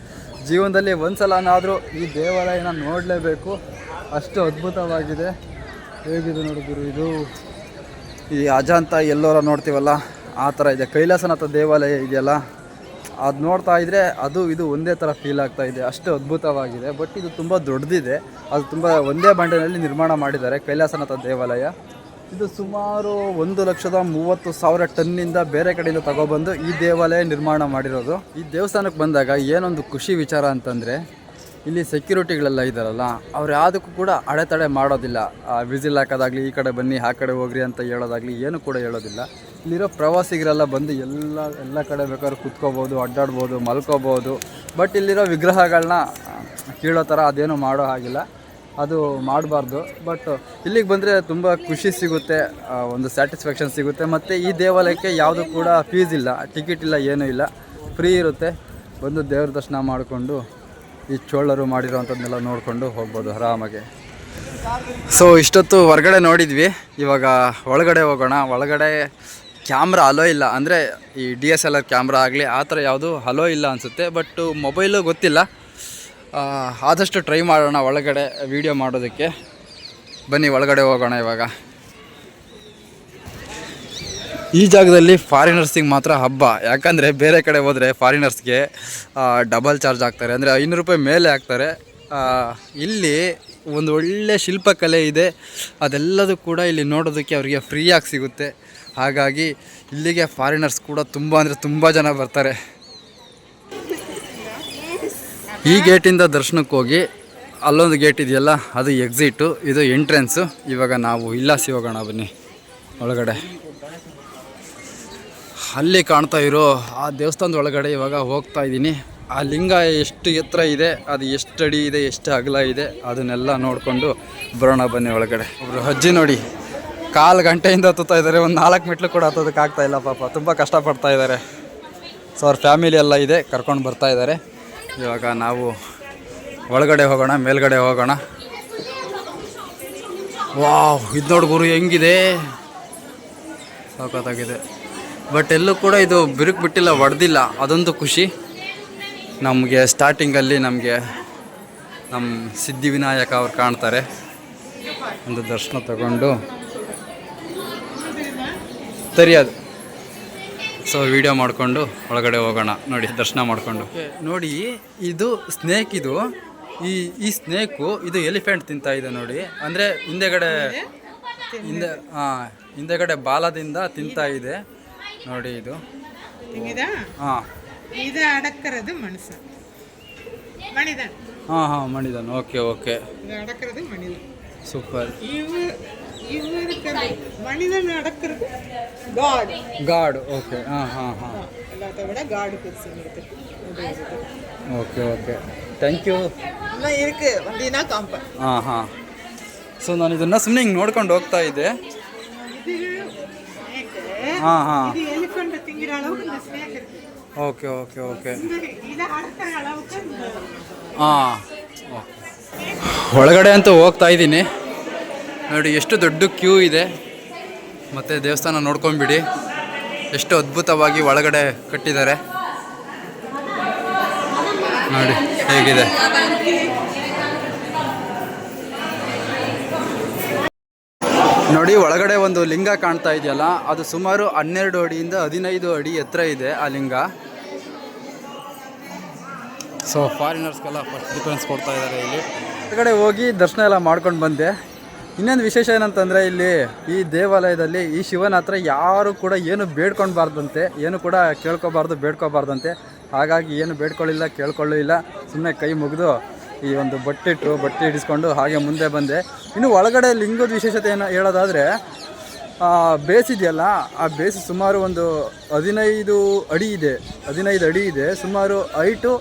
ಜೀವನದಲ್ಲಿ ಒಂದು ಸಲನಾದರೂ ಈ ದೇವಾಲಯನ ನೋಡಲೇಬೇಕು, ಅಷ್ಟು ಅದ್ಭುತವಾಗಿದೆ. ಹೇಗಿದೆ ನೋಡಿ ಗುರು, ಇದು ಈ ಅಜಂತ ಎಲ್ಲೋರ ನೋಡ್ತೀವಲ್ಲ ಆ ಥರ ಇದೆ. ಕೈಲಾಸನಾಥ ದೇವಾಲಯ ಇದೆಯಲ್ಲ, ಅದು ನೋಡ್ತಾ ಇದ್ದರೆ ಅದು ಇದು ಒಂದೇ ಥರ ಫೀಲ್ ಆಗ್ತಾ ಇದೆ, ಅಷ್ಟು ಅದ್ಭುತವಾಗಿದೆ. ಬಟ್ ಇದು ತುಂಬ ದೊಡ್ಡದಿದೆ, ಅದು ತುಂಬ ಒಂದೇ ಬಂಡೆಯಲ್ಲಿ ನಿರ್ಮಾಣ ಮಾಡಿದ್ದಾರೆ ಕೈಲಾಸನಾಥ ದೇವಾಲಯ. ಇದು ಸುಮಾರು 1,30,000 ಟನ್ನಿಂದ ಬೇರೆ ಕಡೆಯಿಂದ ತಗೊಬಂದು ಈ ದೇವಾಲಯ ನಿರ್ಮಾಣ ಮಾಡಿರೋದು. ಈ ದೇವಸ್ಥಾನಕ್ಕೆ ಬಂದಾಗ ಏನೊಂದು ಖುಷಿ ವಿಚಾರ ಅಂತಂದರೆ, ಇಲ್ಲಿ ಸೆಕ್ಯೂರಿಟಿಗಳೆಲ್ಲ ಇದ್ದಾರಲ್ಲ, ಅವ್ರು ಯಾವುದಕ್ಕೂ ಕೂಡ ಅಡೆತಡೆ ಮಾಡೋದಿಲ್ಲ. ವಿಸಿಲ್ ಹಾಕೋದಾಗಲಿ, ಈ ಕಡೆ ಬನ್ನಿ ಆ ಕಡೆ ಹೋಗ್ರಿ ಅಂತ ಹೇಳೋದಾಗಲಿ ಏನು ಕೂಡ ಹೇಳೋದಿಲ್ಲ. ಇಲ್ಲಿರೋ ಪ್ರವಾಸಿಗರೆಲ್ಲ ಬಂದು ಎಲ್ಲ ಕಡೆ ಬೇಕಾದ್ರೂ ಕುತ್ಕೋಬೋದು, ಅಡ್ಡಾಡ್ಬೋದು, ಮಲ್ಕೋಬೋದು. ಬಟ್ ಇಲ್ಲಿರೋ ವಿಗ್ರಹಗಳನ್ನ ಕೀಳೋ ಥರ ಅದೇನು ಮಾಡೋ ಹಾಗಿಲ್ಲ, ಅದು ಮಾಡಬಾರ್ದು. ಬಟ್ ಇಲ್ಲಿಗೆ ಬಂದರೆ ತುಂಬ ಖುಷಿ ಸಿಗುತ್ತೆ, ಒಂದು ಸ್ಯಾಟಿಸ್ಫ್ಯಾಕ್ಷನ್ ಸಿಗುತ್ತೆ. ಮತ್ತು ಈ ದೇವಾಲಯಕ್ಕೆ ಯಾವುದು ಕೂಡ ಫೀಸ್ ಇಲ್ಲ, ಟಿಕೆಟ್ ಇಲ್ಲ, ಏನೂ ಇಲ್ಲ, ಫ್ರೀ ಇರುತ್ತೆ. ಬಂದು ದೇವ್ರ ದರ್ಶನ ಮಾಡಿಕೊಂಡು ಈ ಚೋಳರು ಮಾಡಿರೋವಂಥದ್ದನ್ನೆಲ್ಲ ನೋಡಿಕೊಂಡು ಹೋಗ್ಬೋದು ಆರಾಮಾಗಿ. ಸೊ ಇಷ್ಟೊತ್ತು ಹೊರಗಡೆ ನೋಡಿದ್ವಿ, ಇವಾಗ ಒಳಗಡೆ ಹೋಗೋಣ. ಒಳಗಡೆ ಕ್ಯಾಮ್ರಾ ಅಲೋ ಇಲ್ಲ, ಅಂದರೆ ಈ DSLR ಕ್ಯಾಮ್ರಾ ಆಗಲಿ ಆ ಥರ ಯಾವುದು ಅಲೋ ಇಲ್ಲ ಅನಿಸುತ್ತೆ. ಬಟ್ ಮೊಬೈಲು ಗೊತ್ತಿಲ್ಲ, ಆದಷ್ಟು ಟ್ರೈ ಮಾಡೋಣ ಒಳಗಡೆ ವೀಡಿಯೋ ಮಾಡೋದಕ್ಕೆ. ಬನ್ನಿ ಒಳಗಡೆ ಹೋಗೋಣ ಇವಾಗ. ಈ ಜಾಗದಲ್ಲಿ ಫಾರಿನರ್ಸಿಗೆ ಮಾತ್ರ ಹಬ್ಬ. ಯಾಕಂದರೆ ಬೇರೆ ಕಡೆ ಹೋದರೆ ಫಾರಿನರ್ಸ್ಗೆ ಡಬಲ್ ಚಾರ್ಜ್ ಆಗ್ತಾರೆ, ಅಂದರೆ 500 ರೂಪಾಯಿ ಮೇಲೆ ಹಾಕ್ತಾರೆ. ಇಲ್ಲಿ ಒಂದು ಒಳ್ಳೆ ಶಿಲ್ಪಕಲೆ ಇದೆ, ಅದೆಲ್ಲದೂ ಕೂಡ ಇಲ್ಲಿ ನೋಡೋದಕ್ಕೆ ಅವರಿಗೆ ಫ್ರೀಯಾಗಿ ಸಿಗುತ್ತೆ. ಹಾಗಾಗಿ ಇಲ್ಲಿಗೆ ಫಾರಿನರ್ಸ್ ಕೂಡ ತುಂಬ ಅಂದರೆ ತುಂಬ ಜನ ಬರ್ತಾರೆ. ಈ ಗೇಟಿಂದ ದರ್ಶನಕ್ಕೆ ಹೋಗಿ ಅಲ್ಲೊಂದು ಗೇಟ್ ಇದೆಯಲ್ಲ, ಅದು ಎಕ್ಸಿಟು, ಇದು ಎಂಟ್ರೆನ್ಸು. ಇವಾಗ ನಾವು ಇಲ್ಲಾಸಿ ಹೋಗೋಣ ಬನ್ನಿ ಒಳಗಡೆ. ಅಲ್ಲಿ ಕಾಣ್ತಾ ಇರೋ ಆ ದೇವಸ್ಥಾನದ ಒಳಗಡೆ ಇವಾಗ ಹೋಗ್ತಾ ಇದ್ದೀನಿ. ಆ ಲಿಂಗ ಎಷ್ಟು ಎತ್ತರ ಇದೆ, ಅದು ಎಷ್ಟು ಅಡಿ ಇದೆ, ಎಷ್ಟು ಅಗಲ ಇದೆ, ಅದನ್ನೆಲ್ಲ ನೋಡಿಕೊಂಡು ಬರೋಣ ಬನ್ನಿ ಒಳಗಡೆ. ಒಬ್ಬರು ಅಜ್ಜಿ ನೋಡಿ 1/4 ಗಂಟೆಯಿಂದ ಹತ್ತುತ್ತಾ ಇದ್ದಾರೆ, ಒಂದು 4 ಮೆಟ್ಲು ಕೂಡ ಹತ್ತೋದಕ್ಕೆ ಆಗ್ತಾಯಿಲ್ಲ ಪಾಪ, ತುಂಬ ಕಷ್ಟಪಡ್ತಾ ಇದ್ದಾರೆ. ಸೊ ಅವ್ರ ಫ್ಯಾಮಿಲಿ ಎಲ್ಲ ಇದೆ, ಕರ್ಕೊಂಡು ಬರ್ತಾ ಇದ್ದಾರೆ. ಇವಾಗ ನಾವು ಒಳಗಡೆ ಹೋಗೋಣ, ಮೇಲ್ಗಡೆ ಹೋಗೋಣ. ವಾವ್, ಇದು ನೋಡಿ ಗುರು ಹೆಂಗಿದೆ, ಸಖತ್ತಾಗಿದೆ. ಬಟ್ ಎಲ್ಲೂ ಕೂಡ ಇದು ಬಿರುಕು ಬಿಟ್ಟಿಲ್ಲ, ಹೊಡೆದಿಲ್ಲ, ಅದೊಂದು ಖುಷಿ ನಮಗೆ. ಸ್ಟಾರ್ಟಿಂಗಲ್ಲಿ ನಮಗೆ ನಮ್ಮ ಸಿದ್ಧಿವಿನಾಯಕ ಅವ್ರು ಕಾಣ್ತಾರೆ. ಒಂದು ದರ್ಶನ ತಗೊಂಡು ಸರಿಯಾದ ಸೊ ವಿಡಿಯೋ ಮಾಡಿಕೊಂಡು ಒಳಗಡೆ ಹೋಗೋಣ. ನೋಡಿ ದರ್ಶನ ಮಾಡಿಕೊಂಡು. ನೋಡಿ ಇದು ಸ್ನೇಕ್, ಇದು ಈ ಸ್ನೇಕು ಇದು ಎಲಿಫೆಂಟ್ ತಿಂತಾ ಇದೆ ನೋಡಿ. ಅಂದರೆ ಹಿಂದೆಗಡೆ ಬಾಲದಿಂದ ತಿಂತಾ ಇದೆ ನೋಡಿ. ಇದು ಹಾಂ, ಇದು ಅಡಕ್ಕರದು ಮನುಷ್ಯ ಮಣಿದನ್. ಹಾಂ ಮಣಿದನ್. ಓಕೆ ಅಡಕ್ಕರದು ಮಣಿದನ್. ಸೂಪರ್. மனிதன் அடக்கிறது காட். ஓகே. எல்லாத்த விட காட் பெருசு. Okay thank you. ಎಲ್ಲ ಇருக்கு, ಒಂದಿನ ಕಾಂಪ. ಸೊ ನಾನು ಇದನ್ನು ಸುಮ್ಮನೆ ಹಿಂಗೆ ನೋಡ್ಕೊಂಡು ಹೋಗ್ತಾ ಇದ್ದೆ. இது எலிஃபண்ட் திங்கிற அளவுக்கு இந்த ஸ்னேக் இருக்கு. ಓಕೆ ಓಕೆ ಓಕೆ இது அடக்கிற அளவுக்கு ಹಾಂ ಒಳಗಡೆ ಅಂತೂ ಹೋಗ್ತಾ ಇದ್ದೀನಿ ನೋಡಿ, ಎಷ್ಟು ದೊಡ್ಡ ಕ್ಯೂ ಇದೆ. ಮತ್ತು ದೇವಸ್ಥಾನ ನೋಡ್ಕೊಂಬಿಡಿ, ಎಷ್ಟು ಅದ್ಭುತವಾಗಿ ಒಳಗಡೆ ಕಟ್ಟಿದ್ದಾರೆ ನೋಡಿ ಹೇಗಿದೆ. ನೋಡಿ ಒಳಗಡೆ ಒಂದು ಲಿಂಗ ಕಾಣ್ತಾ ಇದೆಯಲ್ಲ, ಅದು ಸುಮಾರು 12 ಅಡಿಯಿಂದ 15 ಅಡಿ ಎತ್ತರ ಇದೆ ಆ ಲಿಂಗ. ಸೊ ಫಾರಿನರ್ಸ್ಗೆಲ್ಲ ಫಸ್ಟ್ ಪ್ರಿಫರೆನ್ಸ್ ಕೊಡ್ತಾ ಇದ್ದಾರೆ ಇಲ್ಲಿ. ಹೊರಗಡೆ ಹೋಗಿ ದರ್ಶನ ಎಲ್ಲ ಮಾಡ್ಕೊಂಡು ಬಂದೆ. ಇನ್ನೊಂದು ವಿಶೇಷ ಏನಂತಂದರೆ, ಇಲ್ಲಿ ಈ ದೇವಾಲಯದಲ್ಲಿ ಈ ಶಿವನ ಹತ್ರ ಯಾರು ಕೂಡ ಏನು ಬೇಡ್ಕೊಳ್ಬಾರ್ದಂತೆ, ಏನು ಕೂಡ ಕೇಳ್ಕೊಬಾರ್ದು ಬೇಡ್ಕೋಬಾರ್ದಂತೆ. ಹಾಗಾಗಿ ಏನು ಬೇಡ್ಕೊಳ್ಳಿಲ್ಲ, ಕೇಳ್ಕೊಳ್ಳಿಲ್ಲ, ಸುಮ್ಮನೆ ಕೈ ಮುಗಿದು ಈ ಒಂದು ಬಟ್ಟೆ ಹಿಡಿಸ್ಕೊಂಡು ಹಾಗೆ ಮುಂದೆ ಬಂದೆ. ಇನ್ನು ಒಳಗಡೆ ಲಿಂಗದ ವಿಶೇಷತೆ ಏನು ಹೇಳೋದಾದರೆ, ಬೇಸಿದೆಯಲ್ಲ, ಆ ಬೇಸ್ ಸುಮಾರು ಒಂದು 15 ಅಡಿ ಇದೆ. 15 ಅಡಿ ಇದೆ. ಸುಮಾರು ಹೈಟು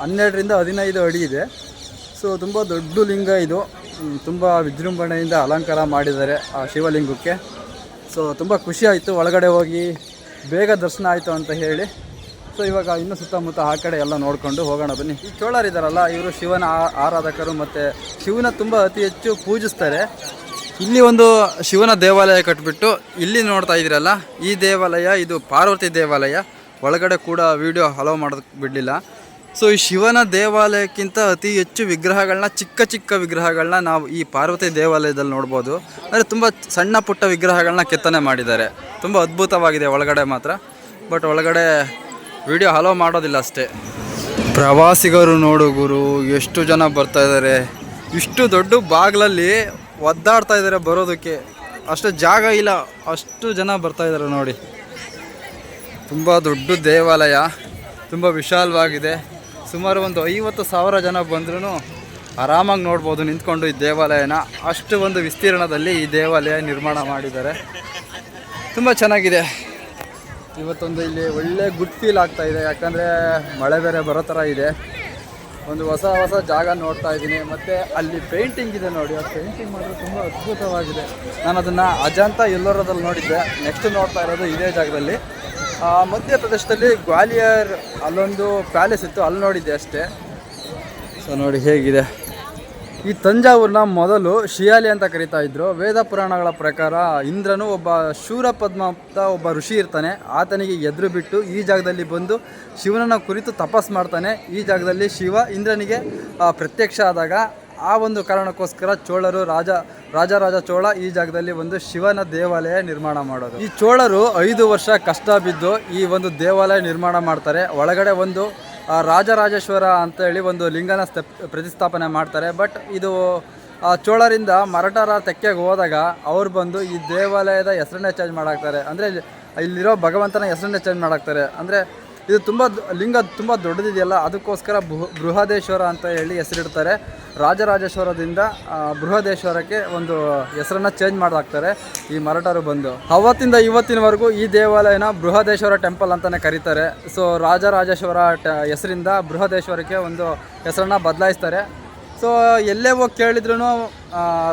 12ರಿಂದ 15 ಅಡಿ ಇದೆ. ಸೊ ತುಂಬ ದೊಡ್ಡ ಲಿಂಗ ಇದು. ತುಂಬ ವಿಜೃಂಭಣೆಯಿಂದ ಅಲಂಕಾರ ಮಾಡಿದ್ದಾರೆ ಆ ಶಿವಲಿಂಗಕ್ಕೆ. ಸೊ ತುಂಬ ಖುಷಿ ಆಯಿತು ಒಳಗಡೆ ಹೋಗಿ, ಬೇಗ ದರ್ಶನ ಆಯಿತು ಅಂತ ಹೇಳಿ. ಸೊ ಇವಾಗ ಇನ್ನೂ ಸುತ್ತಮುತ್ತ ಆ ಕಡೆ ಎಲ್ಲ ನೋಡಿಕೊಂಡು ಹೋಗೋಣ ಬನ್ನಿ. ಈ ಚೋಳರಿದ್ದಾರಲ್ಲ, ಇವರು ಶಿವನ ಆರಾಧಕರು ಮತ್ತು ಶಿವನ ತುಂಬ ಅತಿ ಹೆಚ್ಚು ಪೂಜಿಸ್ತಾರೆ. ಇಲ್ಲಿ ಒಂದು ಶಿವನ ದೇವಾಲಯ ಕಟ್ಟಿಬಿಟ್ಟು ಇಲ್ಲಿ ನೋಡ್ತಾ ಇದ್ದೀರಲ್ಲ, ಈ ದೇವಾಲಯ ಇದು ಪಾರ್ವತಿ ದೇವಾಲಯ. ಒಳಗಡೆ ಕೂಡ ವಿಡಿಯೋ ಅಲೋ ಮಾಡೋದಕ್ಕೆ ಬಿಡಲಿಲ್ಲ. ಸೊ ಈ ಶಿವನ ದೇವಾಲಯಕ್ಕಿಂತ ಅತಿ ಹೆಚ್ಚು ವಿಗ್ರಹಗಳನ್ನ, ಚಿಕ್ಕ ಚಿಕ್ಕ ವಿಗ್ರಹಗಳನ್ನ ನಾವು ಈ ಪಾರ್ವತಿ ದೇವಾಲಯದಲ್ಲಿ ನೋಡ್ಬೋದು. ಅಂದರೆ ತುಂಬ ಸಣ್ಣ ಪುಟ್ಟ ವಿಗ್ರಹಗಳನ್ನ ಕೆತ್ತನೆ ಮಾಡಿದ್ದಾರೆ. ತುಂಬ ಅದ್ಭುತವಾಗಿದೆ ಒಳಗಡೆ ಮಾತ್ರ. ಬಟ್ ಒಳಗಡೆ ವಿಡಿಯೋ ಅಲೋ ಮಾಡೋದಿಲ್ಲ ಅಷ್ಟೇ. ಪ್ರವಾಸಿಗರು ನೋಡು ಗುರು, ಎಷ್ಟು ಜನ ಬರ್ತಾ ಇದ್ದಾರೆ. ಇಷ್ಟು ದೊಡ್ಡ ಬಾಗಿಲಲ್ಲಿ ಒದ್ದಾಡ್ತಾ ಇದ್ದಾರೆ ಬರೋದಕ್ಕೆ, ಅಷ್ಟು ಜಾಗ ಇಲ್ಲ, ಅಷ್ಟು ಜನ ಬರ್ತಾ ಇದ್ದಾರೆ ನೋಡಿ. ತುಂಬ ದೊಡ್ಡ ದೇವಾಲಯ, ತುಂಬ ವಿಶಾಲವಾಗಿದೆ. ಸುಮಾರು ಒಂದು 50,000 ಜನ ಬಂದ್ರೂ ಆರಾಮಾಗಿ ನೋಡ್ಬೋದು ನಿಂತ್ಕೊಂಡು ಈ ದೇವಾಲಯನ. ಅಷ್ಟು ಒಂದು ವಿಸ್ತೀರ್ಣದಲ್ಲಿ ಈ ದೇವಾಲಯ ನಿರ್ಮಾಣ ಮಾಡಿದ್ದಾರೆ. ತುಂಬ ಚೆನ್ನಾಗಿದೆ. ಇವತ್ತೊಂದು ಇಲ್ಲಿ ಒಳ್ಳೆ ಗುಡ್ ಫೀಲ್ ಆಗ್ತಾ ಇದೆ, ಯಾಕಂದರೆ ಮಳೆ ಬೇರೆ ಬರೋ ಥರ ಇದೆ. ಒಂದು ಹೊಸ ಜಾಗ ನೋಡ್ತಾ ಇದ್ದೀನಿ. ಮತ್ತು ಅಲ್ಲಿ ಪೇಂಟಿಂಗ್ ಇದೆ ನೋಡಿ, ಆ ಪೇಂಟಿಂಗ್ ಮಾತ್ರ ತುಂಬ ಅದ್ಭುತವಾಗಿದೆ. ನಾನು ಅದನ್ನು ಅಜಂತ ಎಲ್ಲೋರದಲ್ಲಿ ನೋಡಿದ್ದೆ. ನೆಕ್ಸ್ಟ್ ನೋಡ್ತಾ ಇರೋದು ಇದೇ ಜಾಗದಲ್ಲಿ, ಮಧ್ಯಪ್ರದೇಶದಲ್ಲಿ ಗ್ವಾಲಿಯರ್, ಅಲ್ಲೊಂದು ಪ್ಯಾಲೇಸ್ ಇತ್ತು, ಅಲ್ಲಿ ನೋಡಿದ್ದೆ ಅಷ್ಟೇ. ಸೊ ನೋಡಿ ಹೇಗಿದೆ. ಈ ತಂಜಾವೂರನ್ನ ಮೊದಲು ಶಿಯಾಲಿ ಅಂತ ಕರೀತಾ ಇದ್ರು. ವೇದ ಪುರಾಣಗಳ ಪ್ರಕಾರ ಇಂದ್ರನು ಒಬ್ಬ ಶೂರಪದ್ಮ ಅಂತ ಒಬ್ಬ ಋಷಿ ಇರ್ತಾನೆ. ಆತನಿಗೆ ಎದುರು ಬಿಟ್ಟು ಈ ಜಾಗದಲ್ಲಿ ಬಂದು ಶಿವನನ್ನು ಕುರಿತು ತಪಸ್ ಮಾಡ್ತಾನೆ. ಈ ಜಾಗದಲ್ಲಿ ಶಿವ ಇಂದ್ರನಿಗೆ ಪ್ರತ್ಯಕ್ಷ ಆದಾಗ ಆ ಒಂದು ಕಾರಣಕ್ಕೋಸ್ಕರ ಚೋಳರು ರಾಜ ಚೋಳ ಈ ಜಾಗದಲ್ಲಿ ಒಂದು ಶಿವನ ದೇವಾಲಯ ನಿರ್ಮಾಣ ಮಾಡೋದು. ಈ ಚೋಳರು 5 ವರ್ಷ ಕಷ್ಟ ಬಿದ್ದು ಈ ಒಂದು ದೇವಾಲಯ ನಿರ್ಮಾಣ ಮಾಡ್ತಾರೆ. ಒಳಗಡೆ ಒಂದು ರಾಜರಾಜೇಶ್ವರ ಅಂತ ಹೇಳಿ ಒಂದು ಲಿಂಗನ ಪ್ರತಿಷ್ಠಾಪನೆ ಮಾಡ್ತಾರೆ. ಬಟ್ ಇದು ಚೋಳರಿಂದ ಮರಾಠರ ತೆಕ್ಕೆಗೆ ಹೋದಾಗ ಅವ್ರು ಬಂದು ಈ ದೇವಾಲಯದ ಹೆಸರನ್ನೇ ಚೇಂಜ್ ಮಾಡಾಕ್ತಾರೆ. ಅಂದರೆ ಇಲ್ಲಿರೋ ಭಗವಂತನ ಹೆಸರನ್ನೇ ಚೇಂಜ್ ಮಾಡಾಕ್ತಾರೆ. ಅಂದರೆ ಇದು ಲಿಂಗ ತುಂಬ ದೊಡ್ಡದಿದೆಯಲ್ಲ, ಅದಕ್ಕೋಸ್ಕರ ಬೃಹದೇಶ್ವರ ಅಂತ ಹೇಳಿ ಹೆಸರಿಡ್ತಾರೆ. ರಾಜರಾಜೇಶ್ವರದಿಂದ ಬೃಹದೇಶ್ವರಕ್ಕೆ ಒಂದು ಹೆಸರನ್ನು ಚೇಂಜ್ ಮಾಡಾಕ್ತಾರೆ ಈ ಮರಾಠರು ಬಂದು. ಅವತ್ತಿಂದ ಇವತ್ತಿನವರೆಗೂ ಈ ದೇವಾಲಯನ ಬೃಹದೇಶ್ವರ ಟೆಂಪಲ್ ಅಂತಲೇ ಕರೀತಾರೆ. ಸೊ ರಾಜರಾಜೇಶ್ವರ ಹೆಸರಿಂದ ಬೃಹದೇಶ್ವರಕ್ಕೆ ಒಂದು ಹೆಸರನ್ನು ಬದಲಾಯಿಸ್ತಾರೆ. ಸೊ ಎಲ್ಲೇ ಹೋಗಿ ಕೇಳಿದ್ರೂ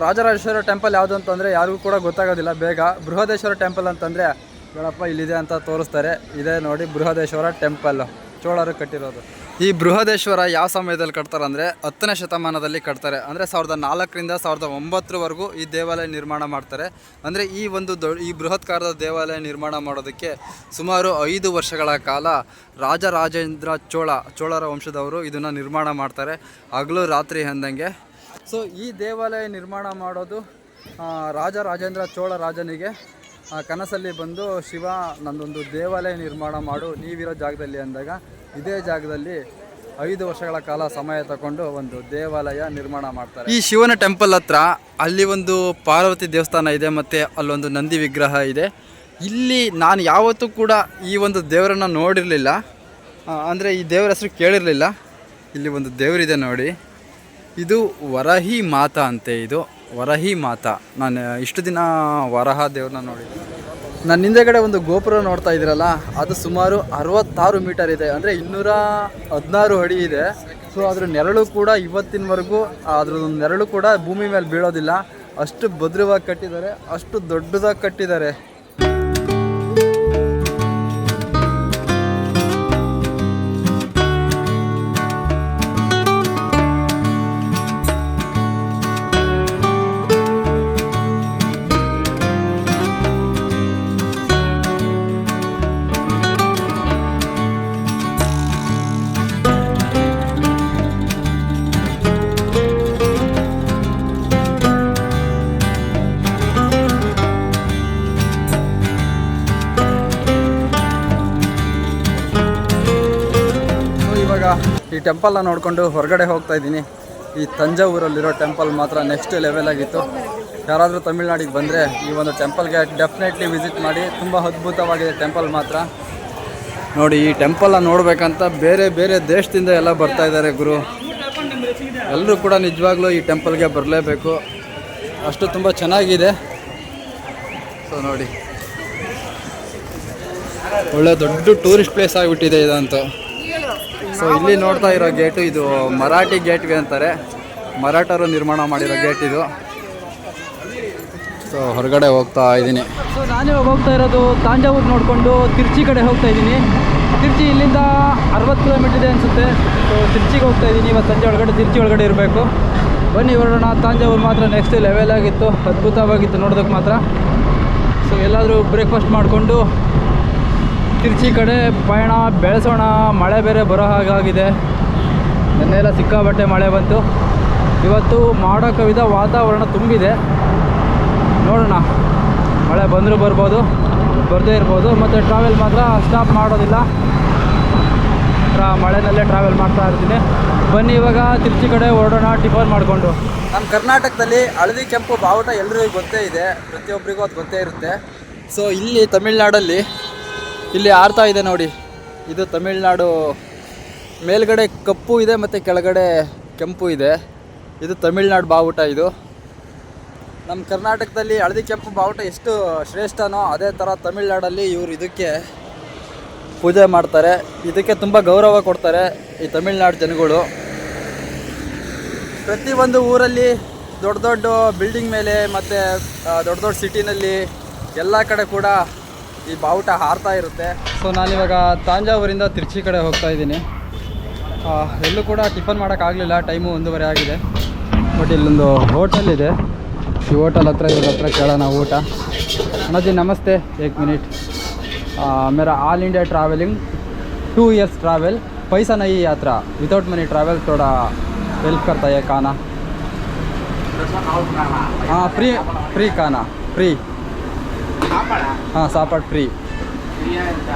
ರಾಜರಾಜೇಶ್ವರ ಟೆಂಪಲ್ ಯಾವುದು ಅಂತಂದರೆ ಯಾರಿಗೂ ಕೂಡ ಗೊತ್ತಾಗೋದಿಲ್ಲ ಬೇಗ. ಬೃಹದೇಶ್ವರ ಟೆಂಪಲ್ ಅಂತಂದರೆ ಗಣಪ ಇಲ್ಲಿದೆ ಅಂತ ತೋರಿಸ್ತಾರೆ. ಇದೇ ನೋಡಿ ಬೃಹದೇಶ್ವರ ಟೆಂಪಲ್, ಚೋಳರು ಕಟ್ಟಿರೋದು. ಈ ಬೃಹದೇಶ್ವರ ಯಾವ ಸಮಯದಲ್ಲಿ ಕಟ್ತಾರೆ ಅಂದರೆ 10ನೇ ಶತಮಾನದಲ್ಲಿ ಕಟ್ತಾರೆ. ಅಂದರೆ 1004ರಿಂದ 1009ವರೆಗೂ ಈ ದೇವಾಲಯ ನಿರ್ಮಾಣ ಮಾಡ್ತಾರೆ. ಅಂದರೆ ಈ ಒಂದು ಈ ಬೃಹತ್ಕಾರದ ದೇವಾಲಯ ನಿರ್ಮಾಣ ಮಾಡೋದಕ್ಕೆ ಸುಮಾರು 5 ವರ್ಷಗಳ ಕಾಲ ರಾಜರಾಜೇಂದ್ರ ಚೋಳರ ವಂಶದವರು ಇದನ್ನು ನಿರ್ಮಾಣ ಮಾಡ್ತಾರೆ, ಹಗಲು ರಾತ್ರಿ ಅಂದಂಗೆ. ಸೊ ಈ ದೇವಾಲಯ ನಿರ್ಮಾಣ ಮಾಡೋದು ರಾಜರಾಜೇಂದ್ರ ಚೋಳ ರಾಜನಿಗೆ ಕನಸಲ್ಲಿ ಬಂದು ಶಿವ ನಂದೊಂದು ದೇವಾಲಯ ನಿರ್ಮಾಣ ಮಾಡು ನೀವಿರೋ ಜಾಗದಲ್ಲಿ ಅಂದಾಗ ಇದೇ ಜಾಗದಲ್ಲಿ 5 ವರ್ಷಗಳ ಕಾಲ ಸಮಯ ತಗೊಂಡು ಒಂದು ದೇವಾಲಯ ನಿರ್ಮಾಣ ಮಾಡ್ತಾರೆ. ಈ ಶಿವನ ಟೆಂಪಲ್ ಹತ್ರ ಅಲ್ಲಿ ಒಂದು ಪಾರ್ವತಿ ದೇವಸ್ಥಾನ ಇದೆ, ಮತ್ತು ಅಲ್ಲೊಂದು ನಂದಿ ವಿಗ್ರಹ ಇದೆ. ಇಲ್ಲಿ ನಾನು ಯಾವತ್ತೂ ಕೂಡ ಈ ಒಂದು ದೇವರನ್ನು ನೋಡಿರಲಿಲ್ಲ, ಅಂದರೆ ಈ ದೇವರ ಹೆಸರು ಕೇಳಿರಲಿಲ್ಲ. ಇಲ್ಲಿ ಒಂದು ದೇವರಿದೆ ನೋಡಿ, ಇದು ವರಹಿ ಮಾತಾ ಅಂತೆ. ಇದು ವರಹಿ ಮಾತಾ. ನಾನು ಇಷ್ಟು ದಿನ ವರಹ ದೇವ್ರನ್ನ ನೋಡಿದ್ದೆ. ನನ್ನ ಹಿಂದೆಗಡೆ ಒಂದು ಗೋಪುರ ನೋಡ್ತಾ ಇದ್ದೀರಲ್ಲ, ಅದು ಸುಮಾರು 66 ಮೀಟರ್ ಇದೆ, ಅಂದರೆ 216 ಅಡಿ ಇದೆ. ಸೊ ಅದ್ರ ನೆರಳು ಕೂಡ ಇವತ್ತಿನವರೆಗೂ ಅದ್ರ ನೆರಳು ಕೂಡ ಭೂಮಿ ಮೇಲೆ ಬೀಳೋದಿಲ್ಲ. ಅಷ್ಟು ಭದ್ರವಾಗಿ ಕಟ್ಟಿದ್ದಾರೆ, ಅಷ್ಟು ದೊಡ್ಡದಾಗಿ ಕಟ್ಟಿದ್ದಾರೆ. ಈ ಟೆಂಪಲ್ನ ನೋಡಿಕೊಂಡು ಹೊರಗಡೆ ಹೋಗ್ತಾ ಇದ್ದೀನಿ. ಈ ತಂಜಾವೂರಲ್ಲಿರೋ ಟೆಂಪಲ್ ಮಾತ್ರ ನೆಕ್ಸ್ಟ್ ಲೆವೆಲ್ ಆಗಿತ್ತು. ಯಾರಾದರೂ ತಮಿಳ್ನಾಡಿಗೆ ಬಂದರೆ ಈ ಒಂದು ಟೆಂಪಲ್ಗೆ ಡೆಫಿನೆಟ್ಲಿ ವಿಸಿಟ್ ಮಾಡಿ. ತುಂಬ ಅದ್ಭುತವಾಗಿದೆ ಟೆಂಪಲ್ ಮಾತ್ರ. ನೋಡಿ, ಈ ಟೆಂಪಲ್ನ ನೋಡಬೇಕಂತ ಬೇರೆ ಬೇರೆ ದೇಶದಿಂದ ಎಲ್ಲ ಬರ್ತಾ ಇದ್ದಾರೆ ಗುರು. ಎಲ್ಲರೂ ಕೂಡ ನಿಜವಾಗ್ಲೂ ಈ ಟೆಂಪಲ್ಗೆ ಬರಲೇಬೇಕು, ಅಷ್ಟು ತುಂಬ ಚೆನ್ನಾಗಿದೆ. ಸೊ ನೋಡಿ, ಒಳ್ಳೆ ದೊಡ್ಡ ಟೂರಿಸ್ಟ್ ಪ್ಲೇಸ್ ಆಗಿಬಿಟ್ಟಿದೆ ಇದಂತೂ. ಸೊ ಇಲ್ಲಿ ನೋಡ್ತಾ ಇರೋ ಗೇಟು ಇದು ಮರಾಠಿ ಗೇಟ್ವೇ ಅಂತಾರೆ. ಮರಾಠರು ನಿರ್ಮಾಣ ಮಾಡಿರೋ ಗೇಟ್ ಇದು. ಸೊ ಹೊರಗಡೆ ಹೋಗ್ತಾ ಇದ್ದೀನಿ. ಸೊ ನಾನಿವಾಗ ಹೋಗ್ತಾ ಇರೋದು ತಾಂಜಾವೂರು ನೋಡಿಕೊಂಡು ತಿರ್ಚಿ ಕಡೆ ಹೋಗ್ತಾ ಇದ್ದೀನಿ. ತಿರ್ಚಿ ಇಲ್ಲಿಂದ 60 ಕಿಲೋಮೀಟರ್ ಇದೆ ಅನಿಸುತ್ತೆ. ಸೊ ತಿರ್ಚಿಗೆ ಹೋಗ್ತಾ ಇದ್ದೀನಿ. ಇವತ್ತು ಸಂಜೆ ಒಳಗಡೆ ತಿರ್ಚಿ ಒಳಗಡೆ ಇರಬೇಕು. ಬನ್ನಿ ಹೊರಡೋಣ. ತಾಂಜಾವೂರು ಮಾತ್ರ ನೆಕ್ಸ್ಟ್ ಲೆವೆಲ್ ಆಗಿತ್ತು, ಅದ್ಭುತವಾಗಿತ್ತು ನೋಡೋದಕ್ಕೆ ಮಾತ್ರ. ಸೊ ಎಲ್ಲಾದರೂ ಬ್ರೇಕ್ಫಾಸ್ಟ್ ಮಾಡಿಕೊಂಡು ತಿರ್ಚಿ ಕಡೆ ಪಯಣ ಬೆಳೆಸೋಣ. ಮಳೆ ಬೇರೆ ಬರೋ ಹಾಗಾಗಿದೆ. ನೆನ್ನೆಲ್ಲ ಸಿಕ್ಕಾಬಟ್ಟೆ ಮಳೆ ಬಂತು. ಇವತ್ತು ಮೋಡ ಕವಿದ ವಾತಾವರಣ ತುಂಬಿದೆ. ನೋಡೋಣ, ಮಳೆ ಬಂದರೂ ಬರ್ಬೋದು, ಬರದೇ ಇರ್ಬೋದು. ಮತ್ತು ಟ್ರಾವೆಲ್ ಮಾತ್ರ ಸ್ಟಾಪ್ ಮಾಡೋದಿಲ್ಲ, ಮಳೆನಲ್ಲೇ ಟ್ರಾವೆಲ್ ಮಾಡ್ತಾ ಇರ್ತೀನಿ. ಬನ್ನಿ ಇವಾಗ ತಿರ್ಚಿ ಕಡೆ ಹೊರಡೋಣ ಟಿಫನ್ ಮಾಡಿಕೊಂಡು. ನಮ್ಮ ಕರ್ನಾಟಕದಲ್ಲಿ ಹಳದಿ ಕೆಂಪು ಬಾವುಟ ಎಲ್ರಿಗೂ ಗೊತ್ತೇ ಇದೆ, ಪ್ರತಿಯೊಬ್ಬರಿಗೂ ಅದು ಗೊತ್ತೇ ಇರುತ್ತೆ. ಸೊ ಇಲ್ಲಿ ತಮಿಳ್ನಾಡಲ್ಲಿ ಇಲ್ಲಿ ಆರ್ತಾ ಇದೆ ನೋಡಿ. ಇದು ತಮಿಳ್ನಾಡು. ಮೇಲ್ಗಡೆ ಕಪ್ಪು ಇದೆ ಮತ್ತು ಕೆಳಗಡೆ ಕೆಂಪು ಇದೆ. ಇದು ತಮಿಳ್ನಾಡು ಬಾವುಟ. ಇದು ನಮ್ಮ ಕರ್ನಾಟಕದಲ್ಲಿ ಹಳದಿ ಕೆಂಪು ಬಾವುಟ ಎಷ್ಟು ಶ್ರೇಷ್ಠನೋ ಅದೇ ಥರ ತಮಿಳ್ನಾಡಲ್ಲಿ ಇವರು ಇದಕ್ಕೆ ಪೂಜೆ ಮಾಡ್ತಾರೆ. ಇದಕ್ಕೆ ತುಂಬ ಗೌರವ ಕೊಡ್ತಾರೆ ಈ ತಮಿಳ್ನಾಡು ಜನಗಳು. ಪ್ರತಿಯೊಂದು ಊರಲ್ಲಿ ದೊಡ್ಡ ದೊಡ್ಡ ಬಿಲ್ಡಿಂಗ್ ಮೇಲೆ ಮತ್ತು ದೊಡ್ಡ ದೊಡ್ಡ ಸಿಟಿನಲ್ಲಿ ಎಲ್ಲ ಕಡೆ ಕೂಡ ಈ ಬಾವುಟ ಹಾರ್ತಾ ಇರುತ್ತೆ. ಸೊ ನಾನಿವಾಗ ತಾಂಜಾವೂರಿಂದ ತಿರ್ಚಿ ಕಡೆ ಹೋಗ್ತಾ ಇದ್ದೀನಿ. ಎಲ್ಲೂ ಕೂಡ ಟಿಫನ್ ಮಾಡೋಕ್ಕಾಗಲಿಲ್ಲ, ಟೈಮು 1:30 ಆಗಿದೆ. ಬಟ್ ಇಲ್ಲೊಂದು ಹೋಟೆಲ್ ಇದೆ. ಈ ಹೋಟೆಲ್ ಹತ್ರ ಇವ್ರ ಹತ್ರ ಕೇಳೋಣ ಊಟ. ಅಣ್ಣಾಜಿ ನಮಸ್ತೆ, 1 ಮಿನಿಟ್. मेरा all India travelling 2 years travel, पैसा नहीं यात्रा, विदाउट मनी ट्रैवल, थोड़ा हेल्प करता है खाना? हाँ फ्री खाना, फ्री. हाँ सापाट free,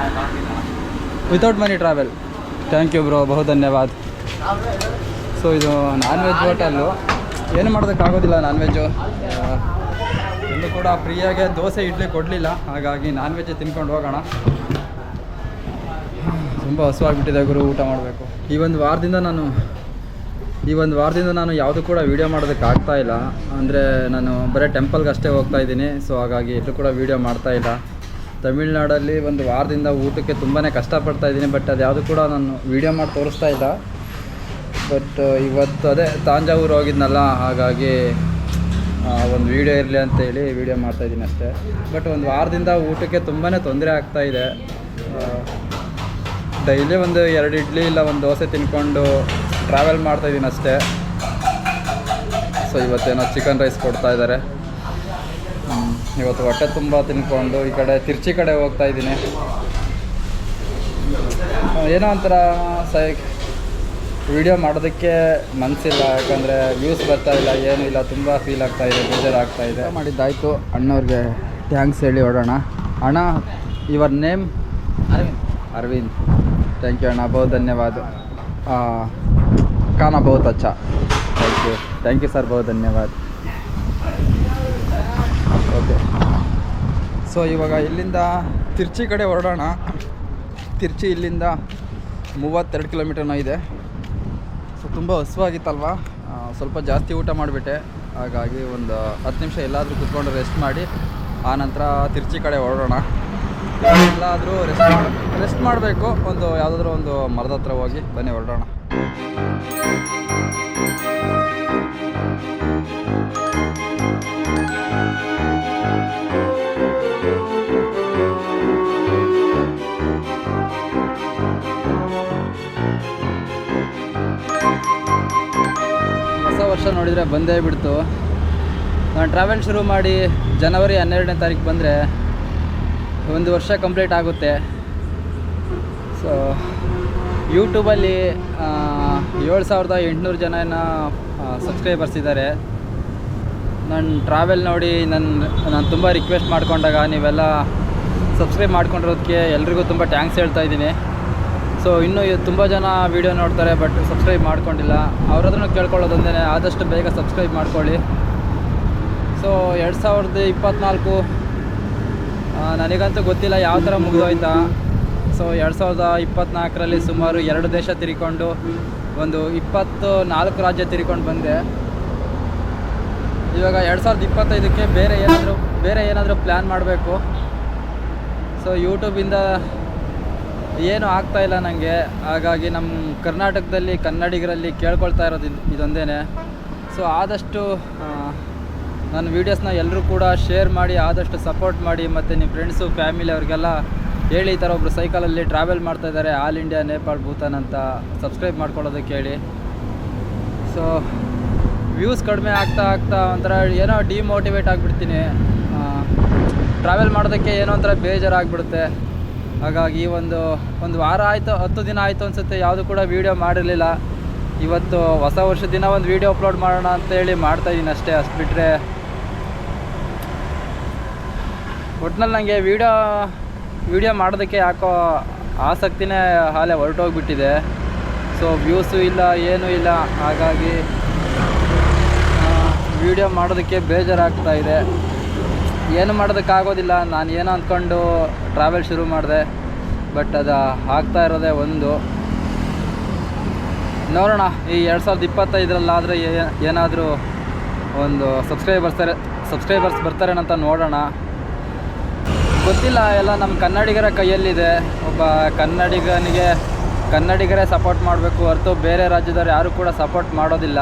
without money travel. Thank you bro, ಬಹು ಧನ್ಯವಾದ. ಸೊ ಇದು ನಾನ್ ವೆಜ್ ಹೋಟೆಲ್ಲು. ಏನು ಮಾಡೋದಕ್ಕಾಗೋದಿಲ್ಲ ನಾನ್ ವೆಜ್ಜು. ಎಲ್ಲೂ ಕೂಡ ಫ್ರೀಯಾಗೆ ದೋಸೆ ಇಡ್ಲಿ ಕೊಡಲಿಲ್ಲ, ಹಾಗಾಗಿ ನಾನ್ ವೆಜ್ಜೇ ತಿನ್ಕೊಂಡು ಹೋಗೋಣ. ತುಂಬ ಹಸುವಾಗಿಬಿಟ್ಟಿದೆ ಗುರು, ಊಟ ಮಾಡಬೇಕು. ಈ ಒಂದು ವಾರದಿಂದ ನಾನು ಯಾವುದು ಕೂಡ ವೀಡಿಯೋ ಮಾಡೋದಕ್ಕೆ ಆಗ್ತಾಯಿಲ್ಲ. ಅಂದರೆ ನಾನು ಬರೀ ಟೆಂಪಲ್ಗೆ ಅಷ್ಟೇ ಹೋಗ್ತಾ ಇದ್ದೀನಿ. ಸೊ ಹಾಗಾಗಿ ಎಲ್ಲೂ ಕೂಡ ವೀಡಿಯೋ ಮಾಡ್ತಾಯಿಲ್ಲ. ತಮಿಳ್ನಾಡಲ್ಲಿ ಒಂದು ವಾರದಿಂದ ಊಟಕ್ಕೆ ತುಂಬಾ ಕಷ್ಟಪಡ್ತಾ ಇದ್ದೀನಿ. ಬಟ್ ಅದು ಯಾವುದು ಕೂಡ ನಾನು ವೀಡಿಯೋ ಮಾಡಿ ತೋರಿಸ್ತಾ ಇಲ್ಲ. ಬಟ್ ಇವತ್ತು ಅದೇ ತಾಂಜಾವೂರು ಹೋಗಿದ್ನಲ್ಲ, ಹಾಗಾಗಿ ಒಂದು ವೀಡಿಯೋ ಇರಲಿ ಅಂತೇಳಿ ವೀಡಿಯೋ ಮಾಡ್ತಾಯಿದ್ದೀನಿ ಅಷ್ಟೇ. ಬಟ್ ಒಂದು ವಾರದಿಂದ ಊಟಕ್ಕೆ ತುಂಬಾ ತೊಂದರೆ ಆಗ್ತಾಯಿದೆ. ಡೈಲಿ ಒಂದು 2 ಇಡ್ಲಿ ಇಲ್ಲ 1 ದೋಸೆ ತಿನ್ಕೊಂಡು ಟ್ರಾವೆಲ್ ಮಾಡ್ತಾಯಿದ್ದೀನಿ ಅಷ್ಟೇ. ಸೊ ಇವತ್ತೇನೋ ಚಿಕನ್ ರೈಸ್ ಕೊಡ್ತಾ ಇದ್ದಾರೆ. ಇವತ್ತು ಹೊಟ್ಟೆ ತುಂಬ ತಿನ್ಕೊಂಡು ಈ ಕಡೆ ತಿರ್ಚಿ ಕಡೆ ಹೋಗ್ತಾ ಇದ್ದೀನಿ. ಏನೋ ಒಂಥರ ವೀಡಿಯೋ ಮಾಡೋದಕ್ಕೆ ಮನಸ್ಸಿಲ್ಲ, ಯಾಕಂದರೆ ವ್ಯೂಸ್ ಬರ್ತಾ ಇಲ್ಲ, ಏನೂ ಇಲ್ಲ. ತುಂಬ ಫೀಲ್ ಆಗ್ತಾಯಿದೆ, ಬೇಜಾರಾಗ್ತಾಯಿದೆ. ಮಾಡಿದ್ದಾಯಿತು. ಅಣ್ಣವ್ರಿಗೆ ಥ್ಯಾಂಕ್ಸ್ ಹೇಳಿ ಹೊಡೋಣ. ಅಣ್ಣ, your name? Aravind. Thank you ಅಣ್ಣ, ಬಹುತ್ ಧನ್ಯವಾದ. ಖಾನಾ ಬಹುತ್ ಅಚ್ಚಾ. ಥ್ಯಾಂಕ್ ಯು ಸರ್, ಬಹುತ್ ಧನ್ಯವಾದ. ಓಕೆ. ಸೊ ಇವಾಗ ಇಲ್ಲಿಂದ ತಿರ್ಚಿ ಕಡೆ ಹೊರಡೋಣ. ತಿರ್ಚಿ ಇಲ್ಲಿಂದ 32 ಕಿಲೋಮೀಟರ್ನ ಇದೆ. ಸೊ ತುಂಬ ಹಸುವಾಗಿತ್ತಲ್ವ, ಸ್ವಲ್ಪ ಜಾಸ್ತಿ ಊಟ ಮಾಡಿಬಿಟ್ಟೆ. ಹಾಗಾಗಿ ಒಂದು 10 ನಿಮಿಷ ಎಲ್ಲಾದರೂ ಕೂತ್ಕೊಂಡು ರೆಸ್ಟ್ ಮಾಡಿ ಆನಂತರ ತಿರ್ಚಿ ಕಡೆ ಹೊರಡೋಣ. ಎಲ್ಲಾದರೂ ರೆಸ್ಟ್ ಮಾಡಬೇಕು. ಯಾವುದಾದ್ರೂ ಒಂದು ಮರದ ಹತ್ರ ಹೋಗಿ ಬನ್ನಿ ಹೊರಡೋಣ. ಹೊಸ ವರ್ಷ ನೋಡಿದರೆ ಬಂದೇ ಬಿಡ್ತು. ನಾನು ಟ್ರಾವೆಲ್ ಶುರು ಮಾಡಿ ಜನವರಿ 12ನೇ ತಾರೀಕು ಬಂದರೆ 1 ವರ್ಷ ಕಂಪ್ಲೀಟ್ ಆಗುತ್ತೆ. ಸೊ ಯೂಟ್ಯೂಬಲ್ಲಿ 7,800 ಜನ ಸಬ್ಸ್ಕ್ರೈಬರ್ಸ್ ಇದ್ದಾರೆ. ನನ್ನ ಟ್ರಾವೆಲ್ ನೋಡಿ ನಾನು ತುಂಬ ರಿಕ್ವೆಸ್ಟ್ ಮಾಡ್ಕೊಂಡಾಗ ನೀವೆಲ್ಲ ಸಬ್ಸ್ಕ್ರೈಬ್ ಮಾಡ್ಕೊಂಡಿರೋದಕ್ಕೆ ಎಲ್ರಿಗೂ ತುಂಬ ಥ್ಯಾಂಕ್ಸ್ ಹೇಳ್ತಾ ಇದ್ದೀನಿ. ಸೊ ಇನ್ನೂ ತುಂಬ ಜನ ವೀಡಿಯೋ ನೋಡ್ತಾರೆ ಬಟ್ ಸಬ್ಸ್ಕ್ರೈಬ್ ಮಾಡ್ಕೊಂಡಿಲ್ಲ. ಅವ್ರದ್ರೂ ಕೇಳ್ಕೊಳ್ಳೋದೊಂದೇ, ಆದಷ್ಟು ಬೇಗ ಸಬ್ಸ್ಕ್ರೈಬ್ ಮಾಡ್ಕೊಳ್ಳಿ. ಸೊ 2024 ನನಗಂತೂ ಗೊತ್ತಿಲ್ಲ ಯಾವ ಥರ ಮುಗಿದೋಯ್ತಾ. ಸೊ 2024ರಲ್ಲಿ ಸುಮಾರು 2 ದೇಶ ತಿರ್ಕೊಂಡು ಒಂದು 24 ರಾಜ್ಯ ತಿರ್ಕೊಂಡು ಬಂದೆ. ಇವಾಗ 2025ಕ್ಕೆ ಬೇರೆ ಏನಾದರೂ ಪ್ಲ್ಯಾನ್ ಮಾಡಬೇಕು. ಸೊ ಯೂಟ್ಯೂಬಿಂದ ಏನೂ ಆಗ್ತಾಯಿಲ್ಲ ನನಗೆ. ಹಾಗಾಗಿ ನಮ್ಮ ಕರ್ನಾಟಕದಲ್ಲಿ ಕನ್ನಡಿಗರಲ್ಲಿ ಕೇಳ್ಕೊಳ್ತಾ ಇರೋದು ಇದೊಂದೇ. ಸೊ ಆದಷ್ಟು ನನ್ನ ವೀಡಿಯೋಸ್ನ ಎಲ್ಲರೂ ಕೂಡ ಶೇರ್ ಮಾಡಿ, ಆದಷ್ಟು ಸಪೋರ್ಟ್ ಮಾಡಿ. ಮತ್ತು ನಿಮ್ಮ ಫ್ರೆಂಡ್ಸು ಫ್ಯಾಮಿಲಿ ಅವ್ರಿಗೆಲ್ಲ ಹೇಳಿ, ಈ ಥರ ಒಬ್ಬರು ಸೈಕಲಲ್ಲಿ ಟ್ರಾವೆಲ್ ಮಾಡ್ತಾಯಿದ್ದಾರೆ ಆಲ್ ಇಂಡಿಯಾ, ನೇಪಾಳ್, ಭೂತಾನ್ ಅಂತ ಸಬ್ಸ್ಕ್ರೈಬ್ ಮಾಡ್ಕೊಳ್ಳೋದಕ್ಕೆ ಹೇಳಿ. ಸೊ ವ್ಯೂಸ್ ಕಡಿಮೆ ಆಗ್ತಾ ಒಂಥರ ಏನೋ ಡಿಮೋಟಿವೇಟ್ ಆಗಿಬಿಡ್ತೀನಿ. ಟ್ರಾವೆಲ್ ಮಾಡೋದಕ್ಕೆ ಏನೋ ಒಂಥರ ಬೇಜಾರಾಗ್ಬಿಡುತ್ತೆ. ಹಾಗಾಗಿ ಒಂದು ವಾರ ಆಯಿತು, 10 ದಿನ ಆಯಿತು ಅನಿಸುತ್ತೆ ಯಾವುದು ಕೂಡ ವೀಡಿಯೋ ಮಾಡಿರಲಿಲ್ಲ. ಇವತ್ತು ಹೊಸ ವರ್ಷದ ದಿನ ಒಂದು ವೀಡಿಯೋ ಅಪ್ಲೋಡ್ ಮಾಡೋಣ ಅಂತೇಳಿ ಮಾಡ್ತಾಯಿದ್ದೀನಿ ಅಷ್ಟೇ. ಅಷ್ಟು ಬಿಟ್ಟರೆ ಒಟ್ಟಿನಲ್ಲಿ ನನಗೆ ವೀಡಿಯೋ ಮಾಡೋದಕ್ಕೆ ಯಾಕೋ ಆಸಕ್ತಿನೇ ಹಾಲೆ ಹೊರಟೋಗ್ಬಿಟ್ಟಿದೆ. ಸೊ ವ್ಯೂಸು ಇಲ್ಲ, ಏನೂ ಇಲ್ಲ. ಹಾಗಾಗಿ ವೀಡಿಯೋ ಮಾಡೋದಕ್ಕೆ ಬೇಜಾರಾಗ್ತಾಯಿದೆ. ಏನು ಮಾಡೋದಕ್ಕಾಗೋದಿಲ್ಲ. ನಾನು ಏನೋ ಅಂದ್ಕೊಂಡು ಟ್ರಾವೆಲ್ ಶುರು ಮಾಡಿದೆ, ಬಟ್ ಅದು ಆಗ್ತಾ ಇರೋದೇ ಒಂದು. ನೋಡೋಣ ಈ 2025ರಲ್ಲಾದರೆ ಏನಾದರೂ ಒಂದು ಸಬ್ಸ್ಕ್ರೈಬರ್ಸ್ ಬರ್ತಾರೇನಂತ ನೋಡೋಣ. ಗೊತ್ತಿಲ್ಲ, ಎಲ್ಲ ನಮ್ಮ ಕನ್ನಡಿಗರ ಕೈಯಲ್ಲಿದೆ. ಒಬ್ಬ ಕನ್ನಡಿಗರೇ ಸಪೋರ್ಟ್ ಮಾಡಬೇಕು ಹೊರತು ಬೇರೆ ರಾಜ್ಯದವ್ರು ಯಾರೂ ಕೂಡ ಸಪೋರ್ಟ್ ಮಾಡೋದಿಲ್ಲ.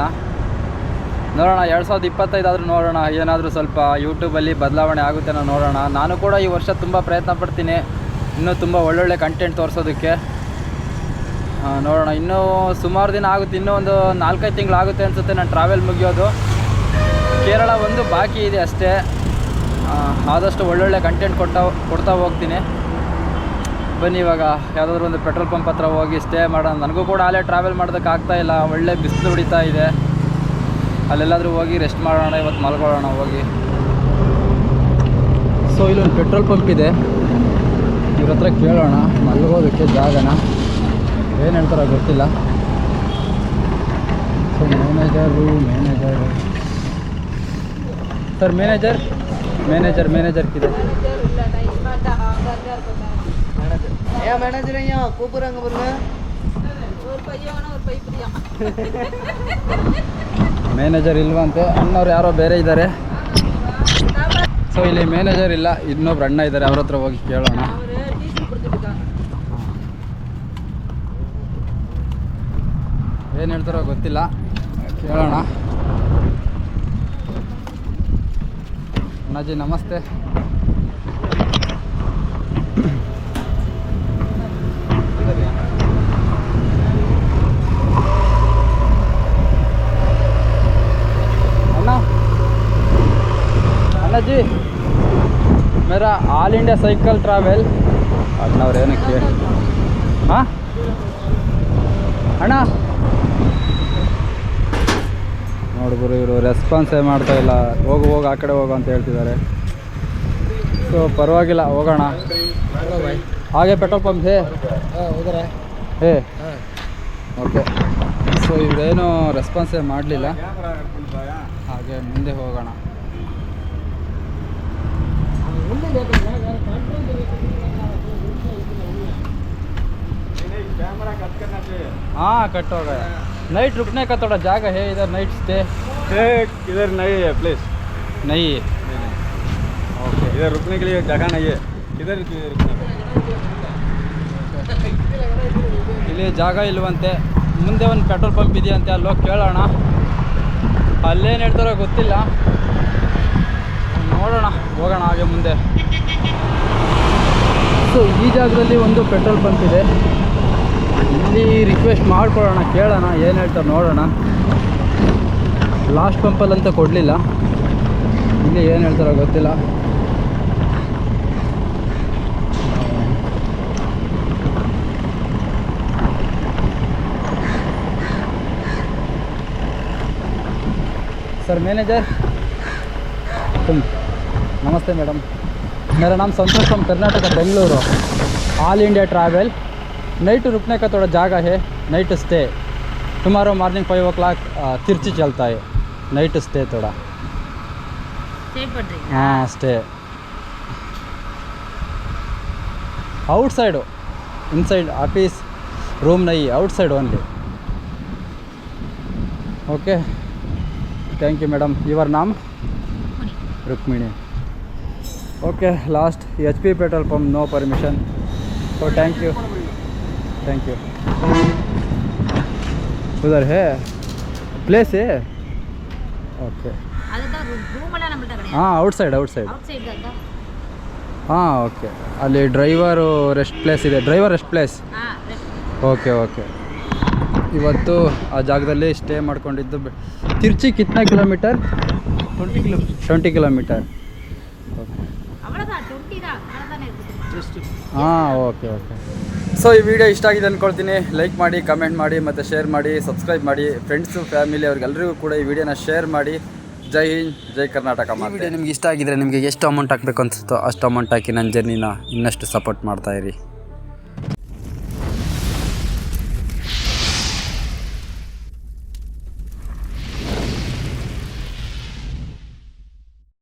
ನೋಡೋಣ 2025 ಆದರೂ ನೋಡೋಣ, ಏನಾದರೂ ಸ್ವಲ್ಪ ಯೂಟ್ಯೂಬಲ್ಲಿ ಬದಲಾವಣೆ ಆಗುತ್ತೇನೋ ನೋಡೋಣ. ನಾನು ಕೂಡ ಈ ವರ್ಷ ತುಂಬ ಪ್ರಯತ್ನ ಪಡ್ತೀನಿ, ಇನ್ನೂ ತುಂಬ ಒಳ್ಳೊಳ್ಳೆ ಕಂಟೆಂಟ್ ತೋರಿಸೋದಕ್ಕೆ. ನೋಡೋಣ, ಇನ್ನೂ ಸುಮಾರು ದಿನ ಆಗುತ್ತೆ, ಇನ್ನೂ ಒಂದು 4-5 ತಿಂಗಳಾಗುತ್ತೆ ಅನಿಸುತ್ತೆ ನಾನು ಟ್ರಾವೆಲ್ ಮುಗಿಯೋದು. ಕೇರಳ ಒಂದು ಬಾಕಿ ಇದೆ ಅಷ್ಟೇ. ಆದಷ್ಟು ಒಳ್ಳೊಳ್ಳೆ ಕಂಟೆಂಟ್ ಕೊಡ್ತಾ ಹೋಗ್ತೀನಿ. ಬನ್ನಿ ಇವಾಗ ಯಾವುದಾದ್ರೂ ಒಂದು ಪೆಟ್ರೋಲ್ ಪಂಪ್ ಹತ್ರ ಹೋಗಿ ಸ್ಟೇ ಮಾಡೋಣ. ನನಗೂ ಕೂಡ ಅಲ್ಲೇ ಟ್ರಾವೆಲ್ ಮಾಡೋದಕ್ಕೆ ಆಗ್ತಾಯಿಲ್ಲ, ಒಳ್ಳೆ ಬಿಸಿಲು ಹೊಡಿತಾ ಇದೆ. ಅಲ್ಲೆಲ್ಲಾದರೂ ಹೋಗಿ ರೆಸ್ಟ್ ಮಾಡೋಣ, ಇವತ್ತು ಮಲ್ಕೊಳ್ಳೋಣ ಹೋಗಿ. ಸೊ ಇಲ್ಲೊಂದು ಪೆಟ್ರೋಲ್ ಪಂಪ್ ಇದೆ, ಇವ್ರ ಹತ್ರ ಕೇಳೋಣ ಮಲ್ಗೋದಕ್ಕೆ ಜಾಗನ. ಏನು ಹೇಳ್ತಾರೋ ಗೊತ್ತಿಲ್ಲ. ಸೊ ಮ್ಯಾನೇಜರು ಸರ್, ಮ್ಯಾನೇಜರ್ ಇದೆ. மேனேஜர் ஐயா கூப்பிடுறாங்க பாருங்க. ಮ್ಯಾನೇಜರ್ ಇಲ್ವಂತೆ, ಅಣ್ಣವ್ರು ಯಾರೋ ಬೇರೆ ಇದ್ದಾರೆ. ಸೊ ಇಲ್ಲಿ ಮ್ಯಾನೇಜರ್ ಇಲ್ಲ, ಇನ್ನೊಬ್ರು ಅಣ್ಣ ಇದ್ದಾರೆ, ಅವ್ರ ಹತ್ರ ಹೋಗಿ ಕೇಳೋಣ. ಏನು ಹೇಳ್ತಾರೋ ಗೊತ್ತಿಲ್ಲ, ಕೇಳೋಣ. ಅಣ್ಣಾಜಿ ನಮಸ್ತೆ. जी मेरा ऑल इंडिया साइकिल ट्रैवल अण्णವ್ರು ಏನಕ್ಕೆ ಹಾಂ ಅಣ್ಣ ನೋಡಿದ್ರು ಇವರು ರೆಸ್ಪಾನ್ಸೇ ಮಾಡ್ತಾ ಇಲ್ಲ. ಹೋಗು ಆ ಕಡೆ ಹೋಗು ಅಂತ ಹೇಳ್ತಿದ್ದಾರೆ. ಸೊ ಪರವಾಗಿಲ್ಲ, ಹೋಗೋಣ. ಹಾಗೆ ಪೆಟ್ರೋಲ್ ಪಂಪ್ ಹೇ ಓಕೆ. ಸೊ ಇವರೇನು ರೆಸ್ಪಾನ್ಸೇ ಮಾಡಲಿಲ್ಲ, ಹಾಗೆ ಮುಂದೆ ಹೋಗೋಣ. हाँ कट हो गया. नाइट रुकने का थोड़ा जगह है इधर, नाइट स्टे इधर नहीं है प्लेस, नहीं है. ओके, इधर रुकने के लिए जगह नहीं है. इधर ಇಲ್ಲಿ ಜಾಗ ಇಲ್ವಂತೆ. ಮುಂದೆ ಒಂದು ಪೆಟ್ರೋಲ್ ಪಂಪ್ ಇದೆಯಂತೆ, ಅಲ್ಲಿ ಹೋಗಿ ಕೇಳೋಣ. ಅಲ್ಲೇನು ಹೇಳ್ತಾರೋ ಗೊತ್ತಿಲ್ಲ, ನೋಡೋಣ, ಹೋಗೋಣ ಹಾಗೆ ಮುಂದೆ. ಸೊ ಈ ಜಾಗದಲ್ಲಿ ಒಂದು ಪೆಟ್ರೋಲ್ ಪಂಪ್ ಇದೆ, ಇಲ್ಲಿ ರಿಕ್ವೆಸ್ಟ್ ಮಾಡ್ಕೊಳ್ಳೋಣ, ಕೇಳೋಣ ಏನು ಹೇಳ್ತಾರೆ ನೋಡೋಣ. ಲಾಸ್ಟ್ ಪಂಪಲ್ಲಂತ ಕೊಡಲಿಲ್ಲ, ಇಲ್ಲಿ ಏನು ಹೇಳ್ತಾರೋ ಗೊತ್ತಿಲ್ಲ. सर मैनेजर नमस्ते मैडम, मेरा नाम Santosh from Karnataka Bengaluru, all India travel. Night रुकने का थोड़ा जगह है, night stay. Tomorrow morning 5 o'clock Trichy चलता है, नाइट स्टे थोड़ा। स्टे पड़ रही है। हाँ stay outside, inside office room नहीं, outside only. Okay thank you madam. Your नाम? Rukmini. Okay last HP petrol pump, no permission. तो थैंक यू। उधर है प्लेस है। ओके அதுதான் ரூம் எல்லாம் நம்மள்ட்ட கிடையாது. ಹಾಂ ಔಟ್ಸೈಡ್ ಔಟ್ ಸೈಡ್ தான். ಹಾಂ ಓಕೆ ಅಲ್ಲಿ ಡ್ರೈವರು ರೆಸ್ಟ್ ಪ್ಲೇಸ್ ಇದೆ, ಡ್ರೈವರ್ ರೆಸ್ಟ್ ಪ್ಲೇಸ್. ಹಾ. ಓಕೆ ಓಕೆ ಇವತ್ತು ಆ ಜಾಗದಲ್ಲಿ ಸ್ಟೇ ಮಾಡ್ಕೊಂಡಿದ್ದು. ತಿರ್ಚಿ ಕಿತ್ನಾ ಕಿಲೋಮೀಟರ್? 20 ಕಿಲೋಮೀಟರ್. அவ்வளவுதான் 20 தான். அவ்வளவுதானே இருக்குது. ಹಾಂ ಓಕೆ ಓಕೆ. ಸೊ ಈ ವಿಡಿಯೋ ಇಷ್ಟ ಆಗಿದೆ ಅಂದ್ಕೊಳ್ತೀನಿ. ಲೈಕ್ ಮಾಡಿ, ಕಮೆಂಟ್ ಮಾಡಿ, ಮತ್ತು ಶೇರ್ ಮಾಡಿ, ಸಬ್ಸ್ಕ್ರೈಬ್ ಮಾಡಿ. ಫ್ರೆಂಡ್ಸು ಫ್ಯಾಮಿಲಿ ಅವ್ರಿಗೆಲ್ಲರಿಗೂ ಕೂಡ ಈ ವಿಡಿಯೋನ ಶೇರ್ ಮಾಡಿ. ಜೈ ಹಿಂದ್, ಜೈ ಕರ್ನಾಟಕ. ಈ ವಿಡಿಯೋ ನಿಮ್ಗೆ ಇಷ್ಟ ಆಗಿದ್ರೆ ನಿಮಗೆ ಎಷ್ಟು ಅಮೌಂಟ್ ಹಾಕಬೇಕು ಅನಿಸುತ್ತೋ ಅಷ್ಟು ಅಮೌಂಟ್ ಹಾಕಿ ನನ್ನ ಜರ್ನಿನ ಇನ್ನಷ್ಟು ಸಪೋರ್ಟ್ ಮಾಡ್ತಾಯಿರಿ.